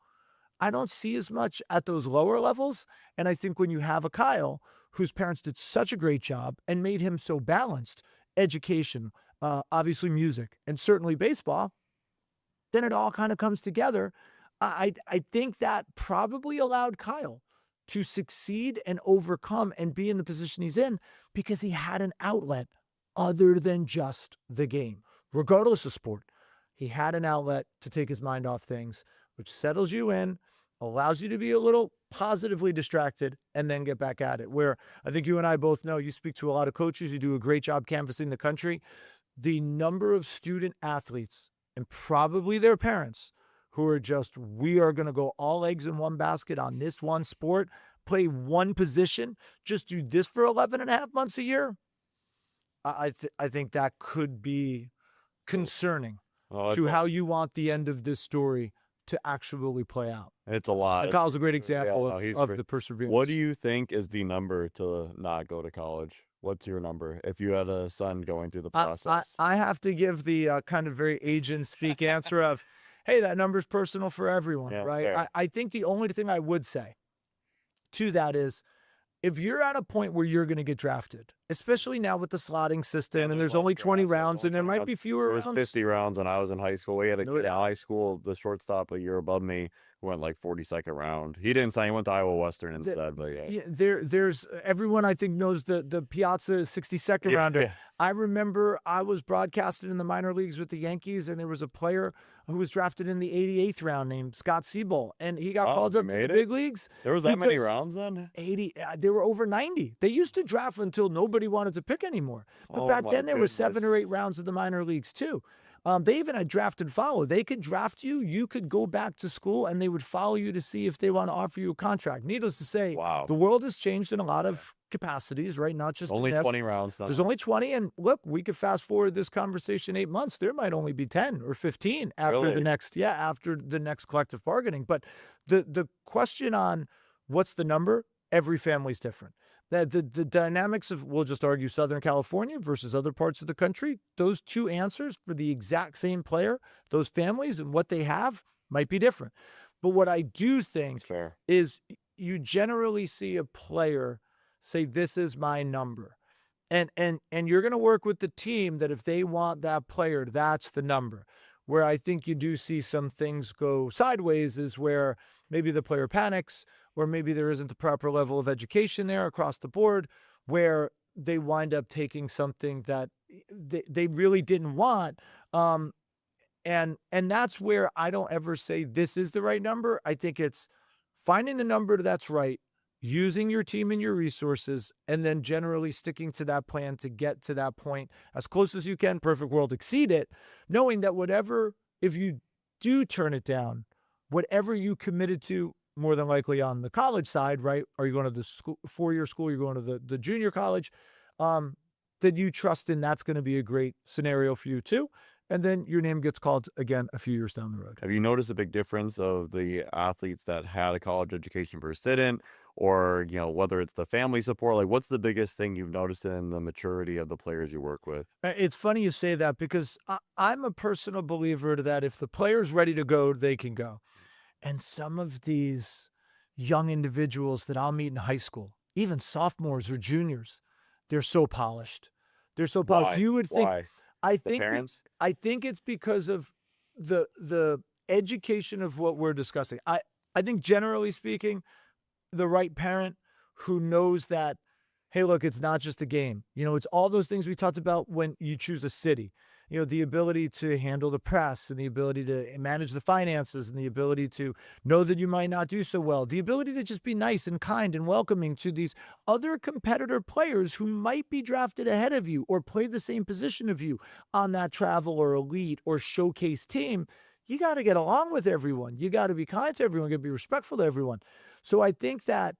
I don't see as much at those lower levels. And I think when you have a Kyle whose parents did such a great job and made him so balanced, education, obviously music, and certainly baseball, then it all kind of comes together. I think that probably allowed Kyle to succeed and overcome and be in the position he's in because he had an outlet other than just the game, regardless of sport. He had an outlet to take his mind off things, which settles you in, allows you to be a little positively distracted, and then get back at it. Where I think you and I both know, you speak to a lot of coaches, you do a great job canvassing the country. The number of student athletes and probably their parents who are just, we are going to go all eggs in one basket on this one sport, play one position, just do this for 11 and a half months a year. I think that could be concerning Oh, to how you want the end of this story to actually play out. it's a lot. And Kyle's a great example no, he's of great. the perseverance. What do you think is the number to not go to college? What's your number if you had a son going through the process? I have to give the kind of very agent speak answer of, hey, that number's personal for everyone, Yeah, right? fair. I think the only thing I would say to that is, if you're at a point where you're going to get drafted, especially now with the slotting system, and there's only 20 rounds, and there might be fewer There was rounds. 50 rounds when I was in high school. We had a No kid in doubt. high school, the shortstop a year above me, who went like 42nd round. He didn't sign. He went to Iowa Western instead. But yeah, Yeah, there's everyone I think knows the Piazza 62nd Yeah, rounder. yeah. I remember I was broadcasting in the minor leagues with the Yankees, and there was a player who was drafted in the 88th round named Scott Siebel, and he got Wow, called he up to made the it? big leagues. There was that many because rounds then. 80, they were over 90. They used to draft until nobody wanted to pick anymore. But Oh back my then there were 7 or goodness. 8 rounds of the minor leagues too. They even had draft and follow. They could draft you. You could go back to school, and they would follow you to see if they want to offer you a contract. Needless to say, Wow. the world has changed in a lot of capacities, right? Not just Only the Nets. 20 rounds now. There's only 20, and look, we could fast forward this conversation 8 months. There might only be 10 or 15 after Really? after the next collective bargaining. But the question on what's the number, every family's different. The dynamics of, we'll just argue Southern California versus other parts of the country, those two answers for the exact same player, those families and what they have might be different. But what I do think It's fair. is you generally see a player say, this is my number. And you're going to work with the team that if they want that player, that's the number. Where I think you do see some things go sideways is where maybe the player panics, or maybe there isn't the proper level of education there across the board, where they wind up taking something that they really didn't want. And that's where I don't ever say this is the right number. I think it's finding the number that's right, using your team and your resources, and then generally sticking to that plan to get to that point as close as you can, perfect world, exceed it, knowing that whatever, if you do turn it down, whatever you committed to, more than likely on the college side, right? Are you going to the school, 4-year school? You're going to the junior college. That you trust in that's going to be a great scenario for you too. And then your name gets called again a few years down the road. Have you noticed a big difference of the athletes that had a college education versus didn't, or whether it's the family support? Like, what's the biggest thing you've noticed in the maturity of the players you work with? It's funny you say that because I'm a personal believer that if the player's ready to go, they can go. And some of these young individuals that I'll meet in high school, even sophomores or juniors, they're so polished. They're so polished. Why? You would think. Why? I The think. parents? I think it's because of the education of what we're discussing. I think generally speaking, the right parent who knows that, hey, look, it's not just a game. It's all those things we talked about when you choose a city. The ability to handle the press and the ability to manage the finances and the ability to know that you might not do so well. The ability to just be nice and kind and welcoming to these other competitor players who might be drafted ahead of you or play the same position of you on that travel or elite or showcase team. You got to get along with everyone. You got to be kind to everyone. You got to be respectful to everyone. So I think that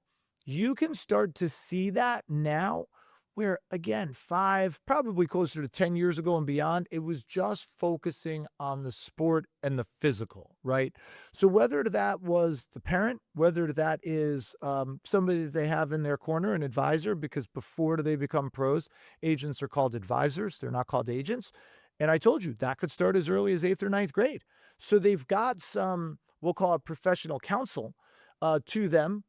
you can start to see that now where, again, 5, probably closer to 10 years ago and beyond, it was just focusing on the sport and the physical, right? So whether that was the parent, whether that is somebody that they have in their corner, an advisor, because before they become pros, agents are called advisors. They're not called agents. And I told you, that could start as early as 8th or 9th grade. So they've got some, we'll call it professional counsel to them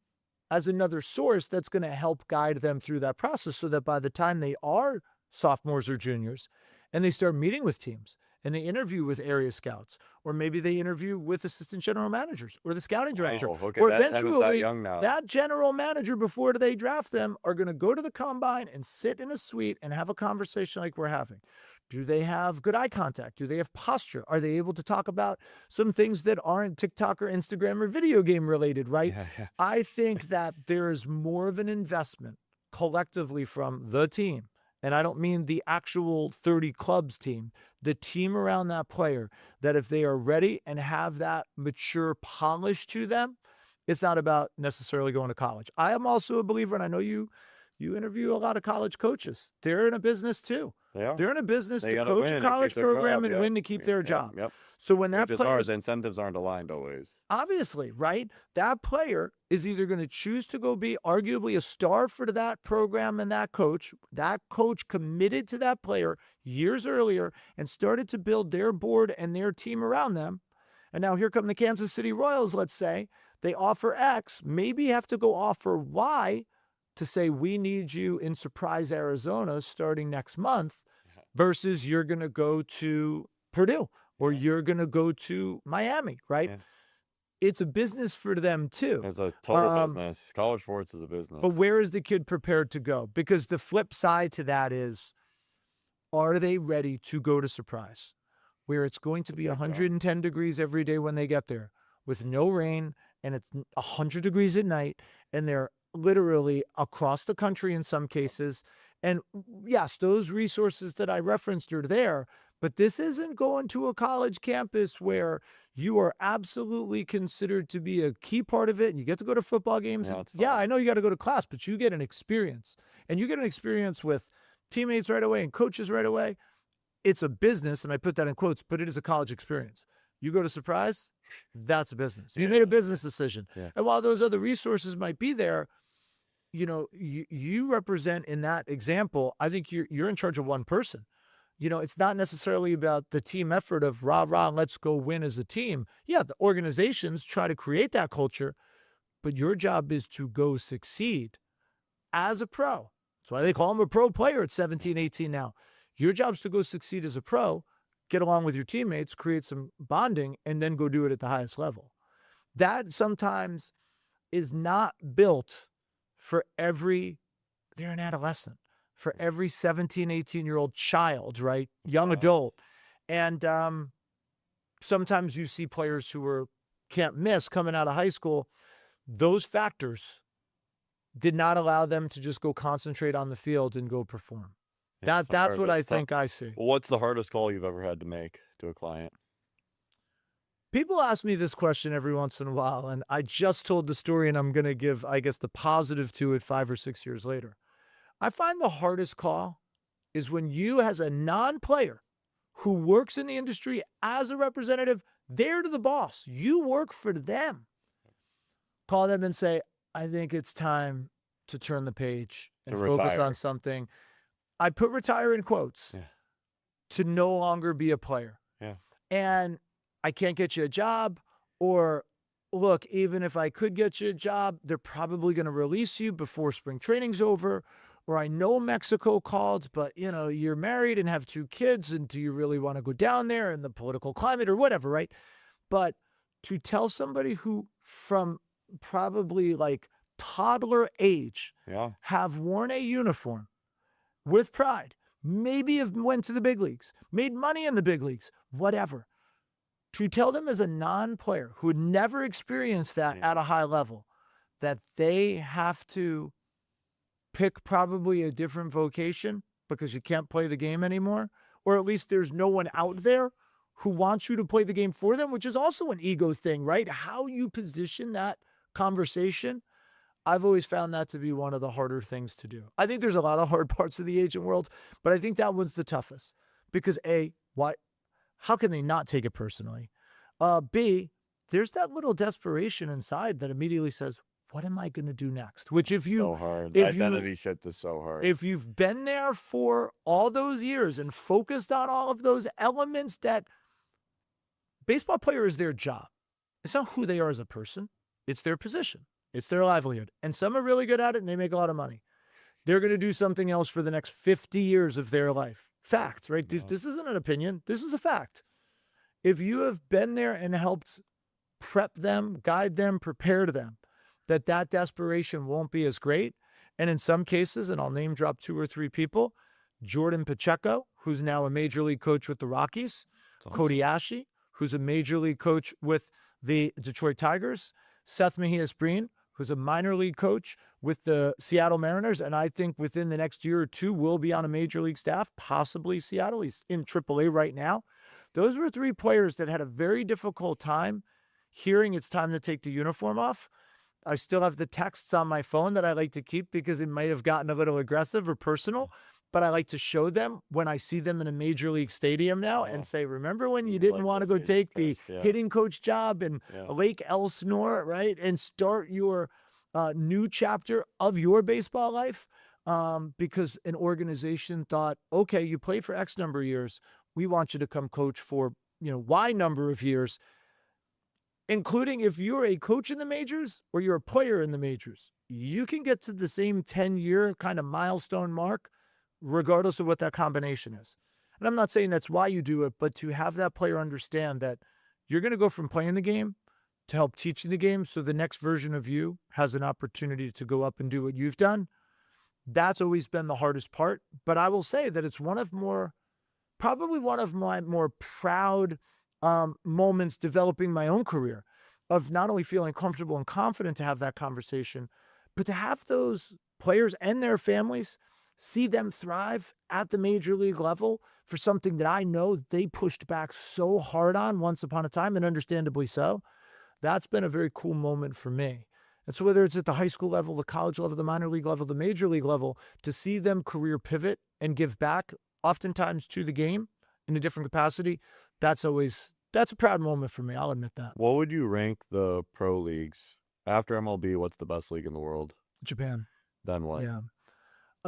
as another source that's going to help guide them through that process so that by the time they are sophomores or juniors and they start meeting with teams and they interview with area scouts, or maybe they interview with assistant general managers or the scouting director, Oh, okay. or That was eventually that young now. that general manager, before they draft them, are going to go to the combine and sit in a suite and have a conversation like we're having. Do they have good eye contact? Do they have posture? Are they able to talk about some things that aren't TikTok or Instagram or video game related, right? Yeah. I think that there's more of an investment collectively from the team. And I don't mean the actual 30 clubs team, the team around that player, that if they are ready and have that mature polish to them, it's not about necessarily going to college. I am also a believer, and I know you interview a lot of college coaches. They're in a business too. They are. They're in a business They to gotta coach win a and keep college their program job, and yeah. win to keep their Yep, job. yep. So when that Which is hard. player, The incentives aren't aligned always. obviously, right? That player is either going to choose to go be arguably a star for that program and that coach committed to that player years earlier and started to build their board and their team around them. And now here come the Kansas City Royals, let's say. They offer X, maybe have to go offer Y to say, we need you in Surprise, Arizona starting next month, versus you're going to go to Purdue or you're going to go to Miami, right? Yeah. It's a business for them too. It's a total business. College sports is a business. But where is the kid prepared to go? Because the flip side to that is, are they ready to go to Surprise, where it's going to be 110 degrees every day when they get there with no rain, and it's 100 degrees at night, and they're literally across the country in some cases. And yes, those resources that I referenced are there, but this isn't going to a college campus where you are absolutely considered to be a key part of it and you get to go to football games. Yeah, it's Yeah, fun. I know you got to go to class, but you get an experience, and you get an experience with teammates right away and coaches right away. It's a business, and I put that in quotes, but it is a college experience. You go to Surprise, that's a business. You made a business decision. Yeah. And while those other resources might be there, you represent in that example, I think you're in charge of one person. It's not necessarily about the team effort of rah, rah, let's go win as a team. Yeah, the organizations try to create that culture, but your job is to go succeed as a pro. That's why they call him a pro player at 17, 18 now. Your job is to go succeed as a pro, get along with your teammates, create some bonding, and then go do it at the highest level. That sometimes is not built for they're an adolescent, for every 17, 18-year-old child, right? Young adult. And sometimes you see players who can't miss coming out of high school. Those factors did not allow them to just go concentrate on the field and go perform. That's what I think I see. Well, what's the hardest call you've ever had to make to a client? People ask me this question every once in a while, and I just told the story, and I'm going to give, I guess, the positive to it 5 or 6 years later. I find the hardest call is when you, as a non-player who works in the industry as a representative, they're to the boss. You work for them. Call them and say, I think it's time to turn the page and To focus retire. on something. I put retire in quotes. Yeah. To no longer be a player. Yeah. And I can't get you a job, or look, even if I could get you a job, they're probably going to release you before spring training's over. Or I know Mexico called, but you're married and have 2 kids, and do you really want to go down there in the political climate or whatever, right? But to tell somebody who from probably like toddler age Yeah. have worn a uniform with pride, maybe have went to the big leagues, made money in the big leagues, whatever. To tell them as a non-player who had never experienced that Yeah. at a high level, that they have to pick probably a different vocation because you can't play the game anymore, or at least there's no one out there who wants you to play the game for them, which is also an ego thing, right? How you position that conversation, I've always found that to be one of the harder things to do. I think there's a lot of hard parts of the agent world, but I think that one's the toughest because A, how can they not take it personally? B, there's that little desperation inside that immediately says, what am I going to do next? Which So hard. if you- Identity shift is so hard. if you've been there for all those years and focused on all of those elements, that baseball player is their job. It's not who they are as a person. It's their position. It's their livelihood. And some are really good at it and they make a lot of money. They're going to do something else for the next 50 years of their life. Fact, right? Yeah. This isn't an opinion. This is a fact. If you have been there and helped prep them, guide them, prepare them, that desperation won't be as great. And in some cases, and I'll name drop 2 or 3 people, Jordan Pacheco, who's now a major league coach with the Rockies, Cody Ashe, who's a major league coach with the Detroit Tigers, Seth Mejias-Breen, who's a minor league coach with the Seattle Mariners, and I think within the next year or 2 will be on a major league staff, possibly Seattle. He's in AAA right now. Those were 3 players that had a very difficult time hearing it's time to take the uniform off. I still have the texts on my phone that I like to keep because it might have gotten a little aggressive or personal, but I like to show them when I see them in a major league stadium now and say, remember when you didn't like want to those go take the test, yeah. hitting coach job in Lake Elsinore, right? And start your new chapter of your baseball life because an organization thought, okay, you played for X number of years. We want you to come coach for, Y number of years, including if you're a coach in the majors or you're a player in the majors. You can get to the same 10-year kind of milestone mark regardless of what that combination is. And I'm not saying that's why you do it, but to have that player understand that you're going to go from playing the game to help teaching the game so the next version of you has an opportunity to go up and do what you've done. That's always been the hardest part. But I will say that it's probably one of my more proud moments developing my own career of not only feeling comfortable and confident to have that conversation, but to have those players and their families see them thrive at the major league level for something that I know they pushed back so hard on once upon a time, and understandably so. That's been a very cool moment for me. And so whether it's at the high school level, the college level, the minor league level, the major league level, to see them career pivot and give back oftentimes to the game in a different capacity, that's a proud moment for me. I'll admit that. What would you rank the pro leagues? After MLB, what's the best league in the world? Japan. Then what? Yeah.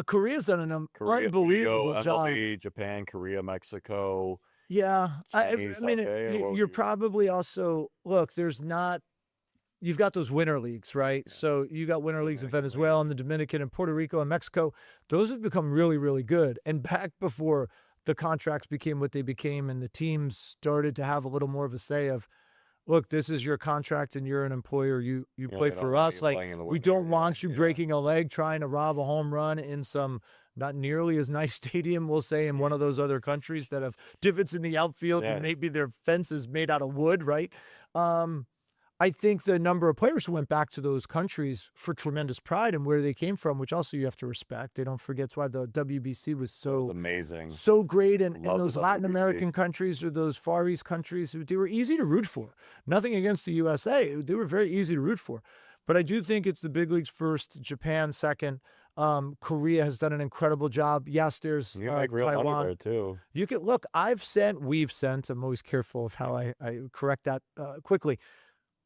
Korea's done an Korea, unbelievable job. MLB, Japan, Korea, Mexico. Yeah. I Chinese, mean, okay, what would you're you- probably also, look, you've got those winter leagues, right? Yeah. So you got winter leagues in Dominican Venezuela and the Dominican and Puerto Rico and Mexico. Those have become really, really good. And back before the contracts became what they became and the teams started to have a little more of a say of, look, this is your contract and you're an employer. You play they don't for want us. you Like, playing in the we winter, don't want you yeah. breaking a leg trying to rob a home run in some not nearly as nice stadium, we'll say, in one of those other countries that have divots in the outfield and maybe their fence is made out of wood, right? I think the number of players who went back to those countries for tremendous pride and where they came from, which also you have to respect. They don't forget why the WBC was That was so amazing. so great in Love the those Latin WBC. American countries or those Far East countries. They were easy to root for. Nothing against the USA. They were very easy to root for. But I do think it's the big leagues first, Japan second. Korea has done an incredible job. Yes, there's You make real money Taiwan. there too. You can look, we've sent, I'm always careful of how I correct that quickly.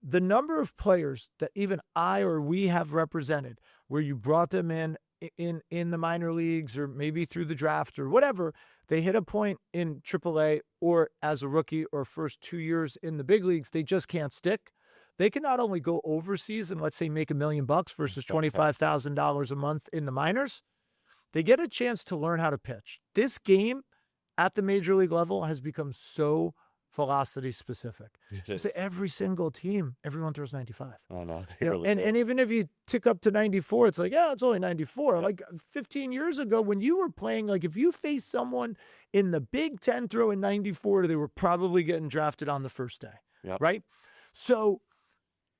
The number of players that even I or we have represented, where you brought them in the minor leagues or maybe through the draft or whatever, they hit a point in AAA or as a rookie or first 2 years in the big leagues, they just can't stick. They can not only go overseas and let's say make $1 million versus $25,000 a month in the minors, they get a chance to learn how to pitch. This game at the major league level has become so velocity specific. So every single team, everyone throws 95. Oh no, You know, and even if you tick up to 94, it's like, yeah, it's only 94. Like 15 years ago when you were playing, like if you faced someone in the Big Ten throwing 94, they were probably getting drafted on the first day, right? So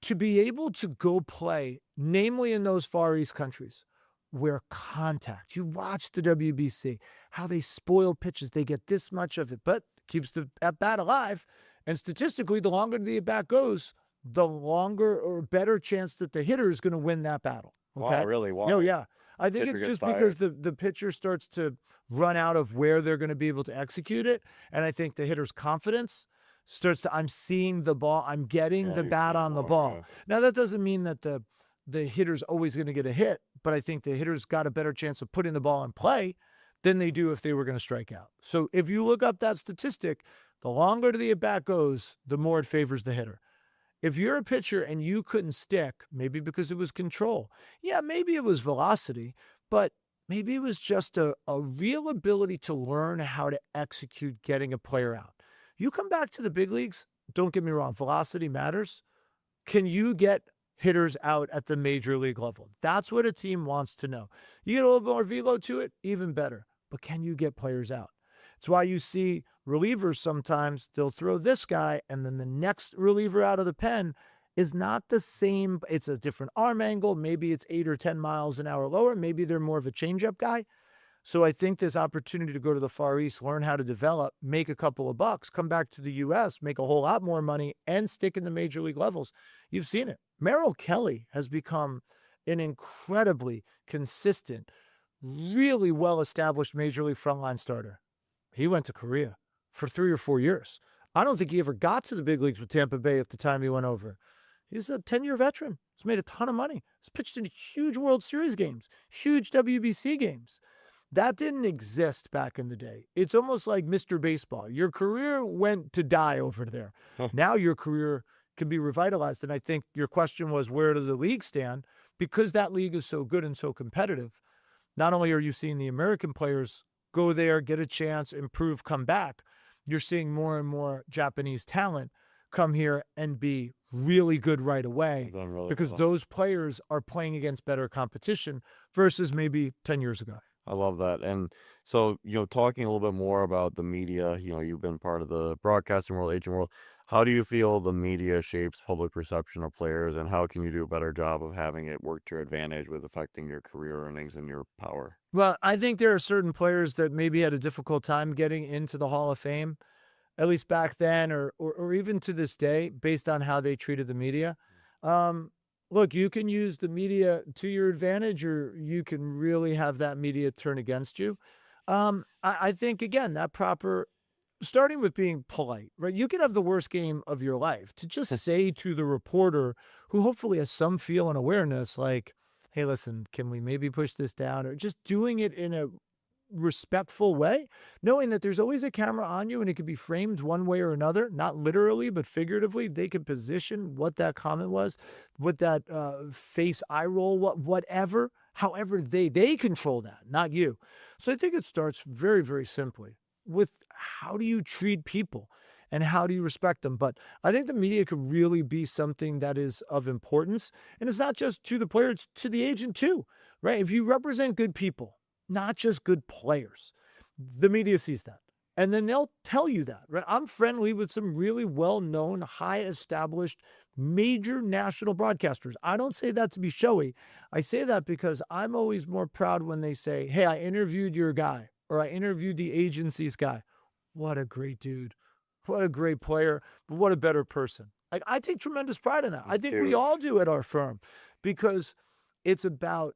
to be able to go play, namely in those Far East countries, where contact, you watch the WBC, how they spoil pitches, they get this much of it, but keeps the at-bat alive. And statistically, the longer the at-bat goes, the longer or better chance that the hitter is going to win that battle. Okay? Wow, really? Wow. No, yeah. I think Pitcher it's gets just tired. because the pitcher starts to run out of where they're going to be able to execute it. And I think the hitter's confidence starts to, I'm seeing the ball, I'm getting Yeah, the you're bat seeing on the more, ball. yeah. Now, that doesn't mean that the hitter's always going to get a hit, but I think the hitter's got a better chance of putting the ball in play than they do if they were going to strike out. So if you look up that statistic, the longer the at-bat goes, the more it favors the hitter. If you're a pitcher and you couldn't stick, maybe because it was control, yeah, maybe it was velocity, but maybe it was just a real ability to learn how to execute getting a player out. You come back to the big leagues, don't get me wrong, velocity matters. Can you get hitters out at the major league level? That's what a team wants to know. You get a little more velo to it, even better. But can you get players out? It's why you see relievers sometimes, they'll throw this guy, and then the next reliever out of the pen is not the same. It's a different arm angle. Maybe it's 8 or 10 miles an hour lower. Maybe they're more of a changeup guy. So I think this opportunity to go to the Far East, learn how to develop, make a couple of bucks, come back to the U.S., make a whole lot more money, and stick in the major league levels. You've seen it. Merrill Kelly has become an incredibly consistent, really well-established major league frontline starter. He went to Korea for 3 or 4 years. I don't think he ever got to the big leagues with Tampa Bay at the time he went over. He's a 10-year veteran. He's made a ton of money. He's pitched in huge World Series games, huge WBC games. That didn't exist back in the day. It's almost like Mr. Baseball. Your career went to die over there. Now your career can be revitalized. And I think your question was, where does the league stand? Because that league is so good and so competitive, not only are you seeing the American players go there, get a chance, improve, come back, you're seeing more and more Japanese talent come here and be really good right away because those players are playing against better competition versus maybe 10 years ago. I love that. And so, talking a little bit more about the media, you've been part of the broadcasting world, agent world. How do you feel the media shapes public perception of players, and how can you do a better job of having it work to your advantage with affecting your career earnings and your power? Well, I think there are certain players that maybe had a difficult time getting into the Hall of Fame, at least back then or even to this day, based on how they treated the media. Look, you can use the media to your advantage, or you can really have that media turn against you. I think, again, that proper, starting with being polite, right? You can have the worst game of your life. To just say to the reporter, who hopefully has some feel and awareness, like, hey, listen, can we maybe push this down? Or just doing it in a respectful way, knowing that there's always a camera on you and it could be framed one way or another, not literally, but figuratively. They could position what that comment was, what that face eye roll, whatever, however they control that, not you. So I think it starts very, very simply with how do you treat people and how do you respect them? But I think the media could really be something that is of importance. And it's not just to the player, it's to the agent too, right? If you represent good people, not just good players, the media sees that. And then they'll tell you that, right? I'm friendly with some really well-known, high-established major national broadcasters. I don't say that to be showy. I say that because I'm always more proud when they say, hey, I interviewed your guy or I interviewed the agency's guy. What a great dude. What a great player, but what a better person. Like, I take tremendous pride in that. Me I think we too. all do at our firm because it's about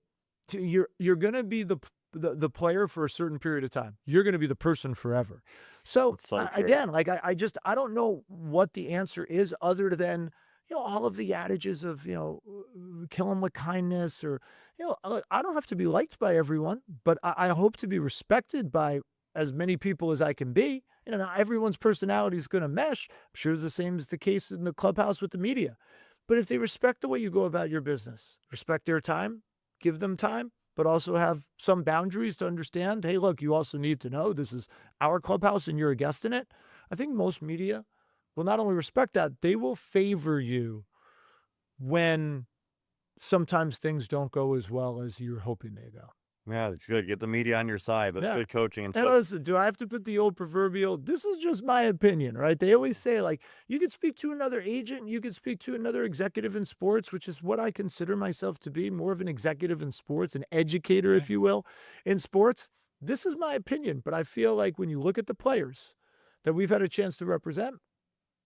you're going to be the player for a certain period of time. You're going to be the person forever. So It's so true. again, like I don't know what the answer is other than all of the adages of kill them with kindness or look, I don't have to be liked by everyone, but I hope to be respected by as many people as I can be. Not everyone's personality is going to mesh. I'm sure the same is the case in the clubhouse with the media. But if they respect the way you go about your business, respect their time, give them time, but also have some boundaries to understand, hey, look, you also need to know this is our clubhouse and you're a guest in it. I think most media will not only respect that, they will favor you when sometimes things don't go as well as you're hoping they go. Yeah, it's good. Get the media on your side. That's Yeah. good coaching. And And so, listen, do I have to put the old proverbial, this is just my opinion, right? They always say, like, you could speak to another agent, you could speak to another executive in sports, which is what I consider myself to be, more of an executive in sports, an educator, if you will, in sports. This is my opinion, but I feel like when you look at the players that we've had a chance to represent,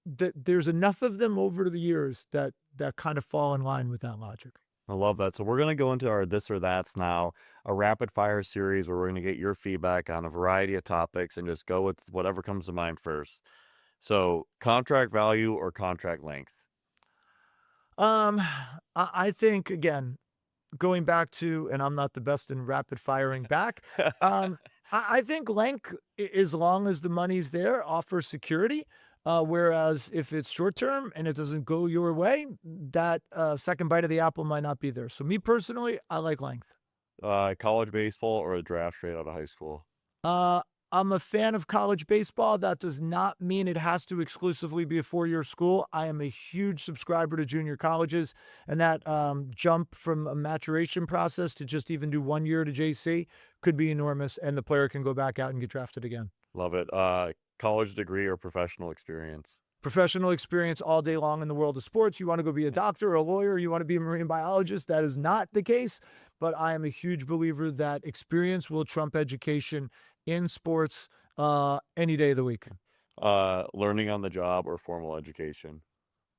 that there's enough of them over the years that kind of fall in line with that logic. I love that. So we're going to go into our this or that's now, a rapid fire series where we're going to get your feedback on a variety of topics and just go with whatever comes to mind first. So contract value or contract length? I think again, going back to, and I'm not the best in rapid firing back. I think length, as long as the money's there, offers security. Whereas if it's short term and it doesn't go your way, that second bite of the apple might not be there. So me personally, I like length. College baseball or a draft straight out of high school? Uh, I'm a fan of college baseball. That does not mean it has to exclusively be a four-year school. I am a huge subscriber to junior colleges, and that jump from a maturation process to just even do 1 year to JC could be enormous, and the player can go back out and get drafted again. Love it. College degree or professional experience? Professional experience all day long in the world of sports. You want to go be a doctor or a lawyer, you want to be a marine biologist. That is not the case, but I am a huge believer that experience will trump education in sports any day of the week. Learning on the job or formal education?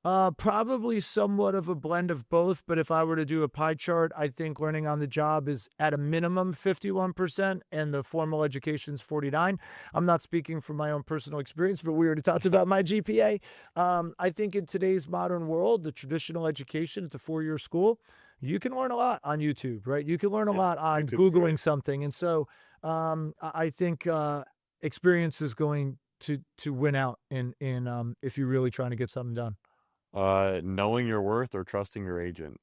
Probably somewhat of a blend of both, but if I were to do a pie chart, I think learning on the job is at a minimum 51% and the formal education's 49. I'm not speaking from my own personal experience, but we already talked about my GPA. I think in today's modern world, the traditional education at the four-year school, you can learn a lot on YouTube, right? You can learn a lot on YouTube's Googling great. something. And so I think experience is going to win out in if you're really trying to get something done. Knowing your worth or trusting your agent?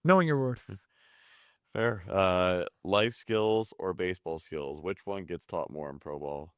Knowing your worth. Fair. Life skills or baseball skills? Which one gets taught more in pro ball?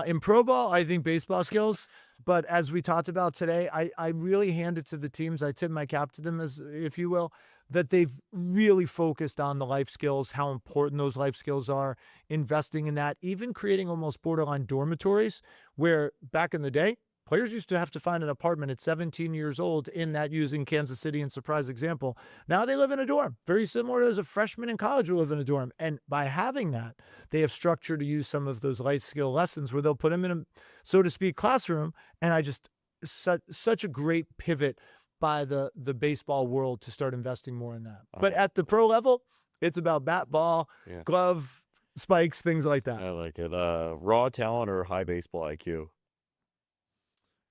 In pro ball, I think baseball skills. But as we talked about today, I really hand it to the teams. I tip my cap to them, as if you will, that they've really focused on the life skills, how important those life skills are, investing in that, even creating almost borderline dormitories where back in the day, players used to have to find an apartment at 17 years old in that, using Kansas City and surprise example. Now they live in a dorm, very similar as a freshman in college will live in a dorm. And by having that, they have structured to use some of those life skill lessons where they'll put them in a, so to speak, classroom. And I just, such a great pivot by the baseball world to start investing more in that. But at the pro level, it's about bat, ball, Yeah. glove, spikes, things like that. I like it. Raw talent or high baseball IQ?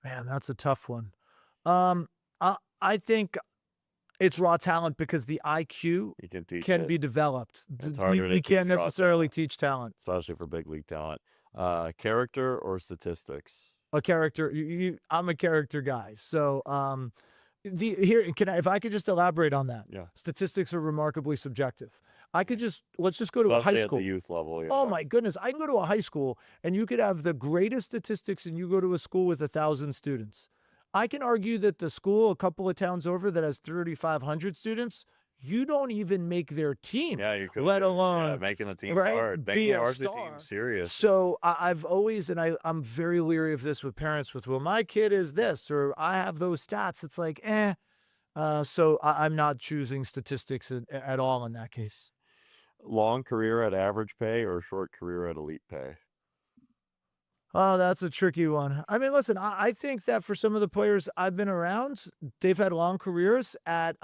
Man, that's a tough one. I think it's raw talent because the IQ You can teach can it, be developed. It's harder to You can't teach raw necessarily talent. teach talent. especially for big league talent. Character or statistics? A character, I'm a character guy. So, here, if I could just elaborate on that. Yeah. Statistics are remarkably subjective. Let's just go to a Especially high at school. the youth level. Yeah. Oh my goodness. I can go to a high school and you could have the greatest statistics and you go to a school with 1,000 students. I can argue that the school a couple of towns over that has 3,500 students, you don't even make their team. Yeah, you could. Let alone making the team right, hard, be making the a varsity star. team serious. So I've always, and I'm very leery of this with parents with, well, my kid is this, or I have those stats. It's like, so I'm not choosing statistics at all in that case. Long career at average pay or short career at elite pay? Oh, that's a tricky one. I mean, listen, I think that for some of the players I've been around, they've had long careers at,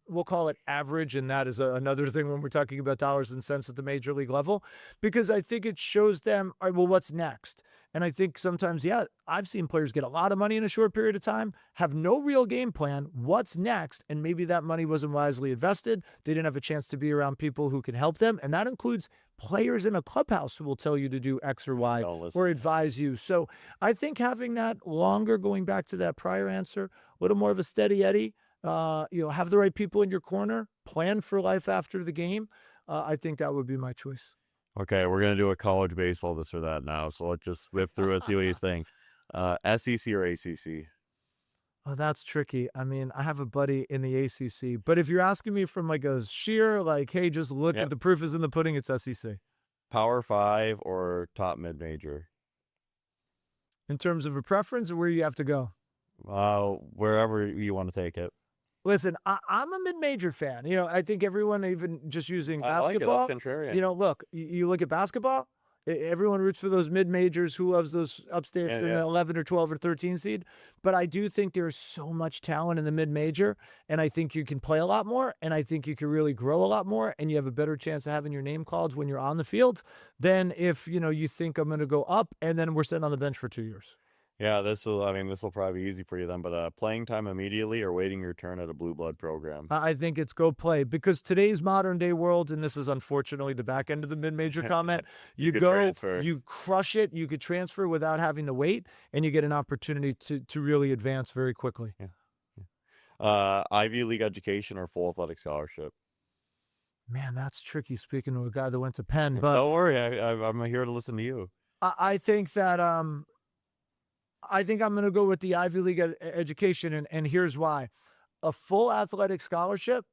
we'll call it average, and that is another thing when we're talking about dollars and cents at the major league level, because I think it shows them, all right, well, what's next? And I think sometimes, yeah, I've seen players get a lot of money in a short period of time, have no real game plan. What's next? And maybe that money wasn't wisely invested. They didn't have a chance to be around people who can help them. And that includes players in a clubhouse who will tell you to do X or Y or advise you. So I think having that longer, going back to that prior answer, a little more of a steady Eddie, have the right people in your corner, plan for life after the game. I think that would be my choice. Okay, we're going to do a college baseball this or that now. So let's just whip through it, see what you think. SEC or ACC? Oh, that's tricky. I mean, I have a buddy in the ACC, but if you're asking me from like a sheer, like, hey, just look at the proof is in the pudding, it's SEC. Power 5 or top mid-major? In terms of a preference or where you have to go? Wherever you want to take it. Listen, I'm a mid-major fan. I think everyone, even just using I like it. basketball, That's contrarian. look, you look at basketball, everyone roots for those mid-majors. Who loves those upstates in the 11 or 12 or 13 seed? But I do think there's so much talent in the mid-major, and I think you can play a lot more, and I think you can really grow a lot more, and you have a better chance of having your name called when you're on the field than if, you think I'm going to go up, and then we're sitting on the bench for 2 years. Yeah, this will probably be easy for you then, but playing time immediately or waiting your turn at a blue blood program? I think it's go play, because today's modern day world, and this is unfortunately the back end of the mid-major comment, you go, transfer. You crush it, you could transfer without having to wait, and you get an opportunity to really advance very quickly. Ivy League education or full athletic scholarship? Man, that's tricky, speaking to a guy that went to Penn. But don't worry, I'm here to listen to you. I think that I think I'm going to go with the Ivy League education, and here's why. A full athletic scholarship,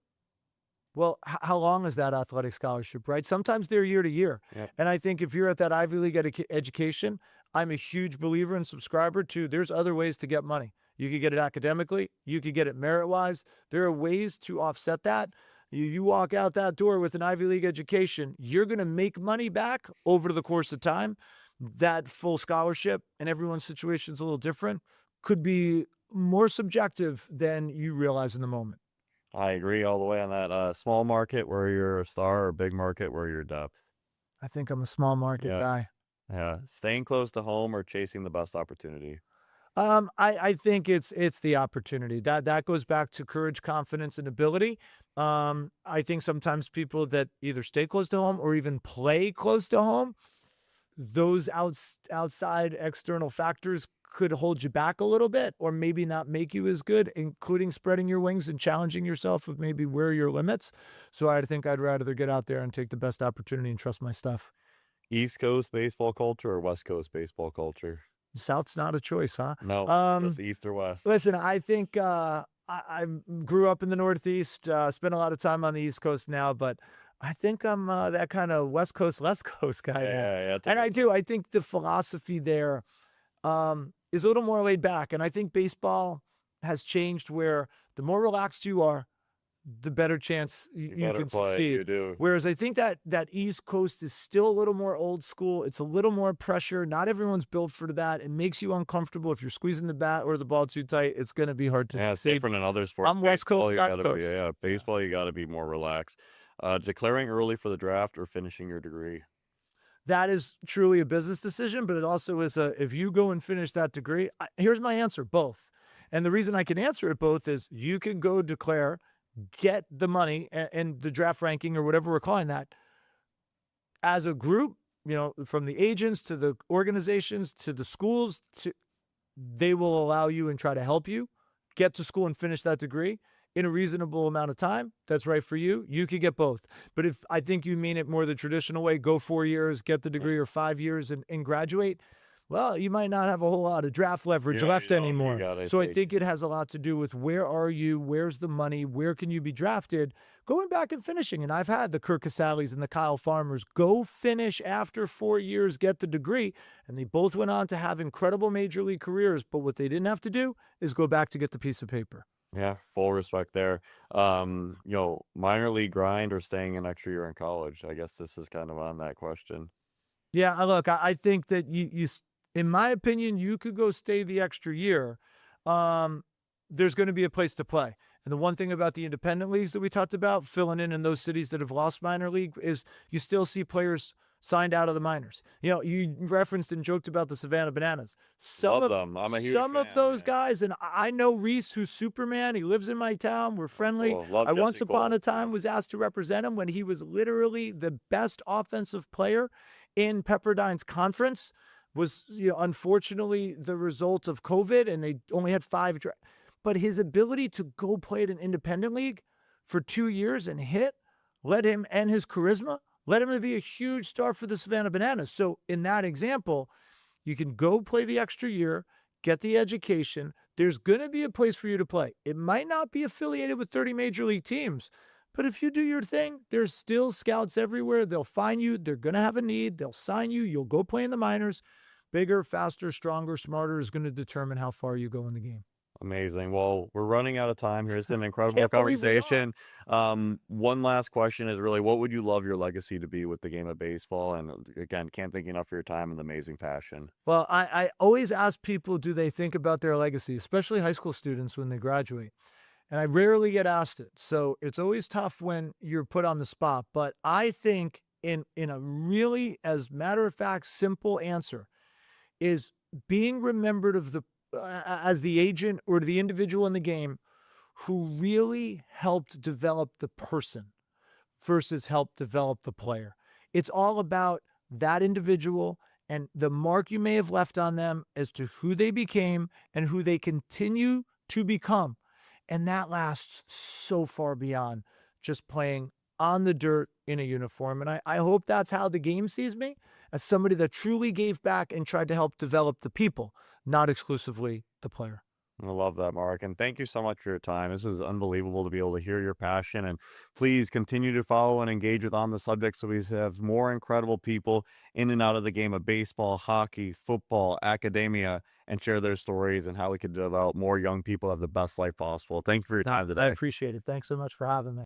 well, how long is that athletic scholarship, right? Sometimes they're year to year. Yep. And I think if you're at that Ivy League education, I'm a huge believer and subscriber to there's other ways to get money. You could get it academically. You could get it merit-wise. There are ways to offset that. You walk out that door with an Ivy League education, you're going to make money back over the course of time. That full scholarship, and everyone's situation is a little different, could be more subjective than you realize in the moment. I agree all the way on that. Small market where you're a star or big market where you're depth? I think I'm a small market guy. Yeah. Staying close to home or chasing the best opportunity? I think it's the opportunity. That goes back to courage, confidence, and ability. I think sometimes people that either stay close to home or even play close to home, those outside external factors could hold you back a little bit, or maybe not make you as good, including spreading your wings and challenging yourself with maybe where are your limits. So I think I'd rather get out there and take the best opportunity and trust my stuff. East Coast baseball culture or West Coast baseball culture? South's not a choice, huh? No, just East or West. Listen, I think I grew up in the Northeast, spent a lot of time on the East Coast now, but I think I'm that kind of West Coast guy. Yeah. And I do. I think the philosophy there is a little more laid back. And I think baseball has changed where the more relaxed you are, the better chance you can succeed. You do. Whereas I think that East Coast is still a little more old school. It's a little more pressure. Not everyone's built for that. It makes you uncomfortable. If you're squeezing the bat or the ball too tight, it's going to be hard to succeed. It's different in other sports. I'm West Coast, East Coast. Baseball, you got to be more relaxed. Declaring early for the draft or finishing your degree? That is truly a business decision, but it also is if you go and finish that degree, here's my answer, both. And the reason I can answer it both is you can go declare, get the money and the draft ranking or whatever we're calling that as a group, from the agents to the organizations to the schools, they will allow you and try to help you get to school and finish that degree in a reasonable amount of time. That's right for you. You could get both. But if I think you mean it more the traditional way, go 4 years, get the degree, or 5 years and graduate. well, you might not have a whole lot of draft leverage Yeah, left you don't. You anymore. got to So I take. think it has a lot to do with where are you, where's the money, where can you be drafted, going back and finishing. And I've had the Kirk Casallis and the Kyle Farmers go finish after 4 years, get the degree, and they both went on to have incredible major league careers. But what they didn't have to do is go back to get the piece of paper. Yeah, full respect there. Minor league grind or staying an extra year in college? I guess this is kind of on that question. Yeah, look, I think that in my opinion, you could go stay the extra year. Um, there's going to be a place to play. And the one thing about the independent leagues that we talked about, filling in those cities that have lost minor league, is you still see players signed out of the minors. You referenced and joked about the Savannah Bananas. Love them. I'm a huge Some of fan, those man. guys, and I know Reese, who's Superman. He lives in my town. We're friendly. Cool. Love I Jesse once upon Cole. a time was asked to represent him when he was literally the best offensive player in Pepperdine's conference. Was unfortunately the result of COVID, and they only had 5 but his ability to go play at an independent league for 2 years and hit led him, and his charisma led him to be a huge star for the Savannah Bananas. So in that example, you can go play the extra year, get the education. There's going to be a place for you to play. It might not be affiliated with 30 major league teams, but if you do your thing, there's still scouts everywhere. They'll find you. They're going to have a need. They'll sign you. You'll go play in the minors. Bigger, faster, stronger, smarter is going to determine how far you go in the game. Amazing. Well, we're running out of time here. It's been an incredible Can't believe we are. conversation. One last question is really, what would you love your legacy to be with the game of baseball? And again, can't thank you enough for your time and the amazing passion. Well, I always ask people, do they think about their legacy, especially high school students when they graduate? And I rarely get asked it. So it's always tough when you're put on the spot. But I think in a really, as matter of fact, simple answer is being remembered as the agent or the individual in the game who really helped develop the person versus helped develop the player. It's all about that individual and the mark you may have left on them as to who they became and who they continue to become. And that lasts so far beyond just playing on the dirt in a uniform. And I hope that's how the game sees me, as somebody that truly gave back and tried to help develop the people, not exclusively the player. I love that, Mark. And thank you so much for your time. This is unbelievable to be able to hear your passion. And please continue to follow and engage with On the Subject so we have more incredible people in and out of the game of baseball, hockey, football, academia, and share their stories and how we could develop more young people have the best life possible. Thank you for your time I today. appreciate it. Thanks so much for having me.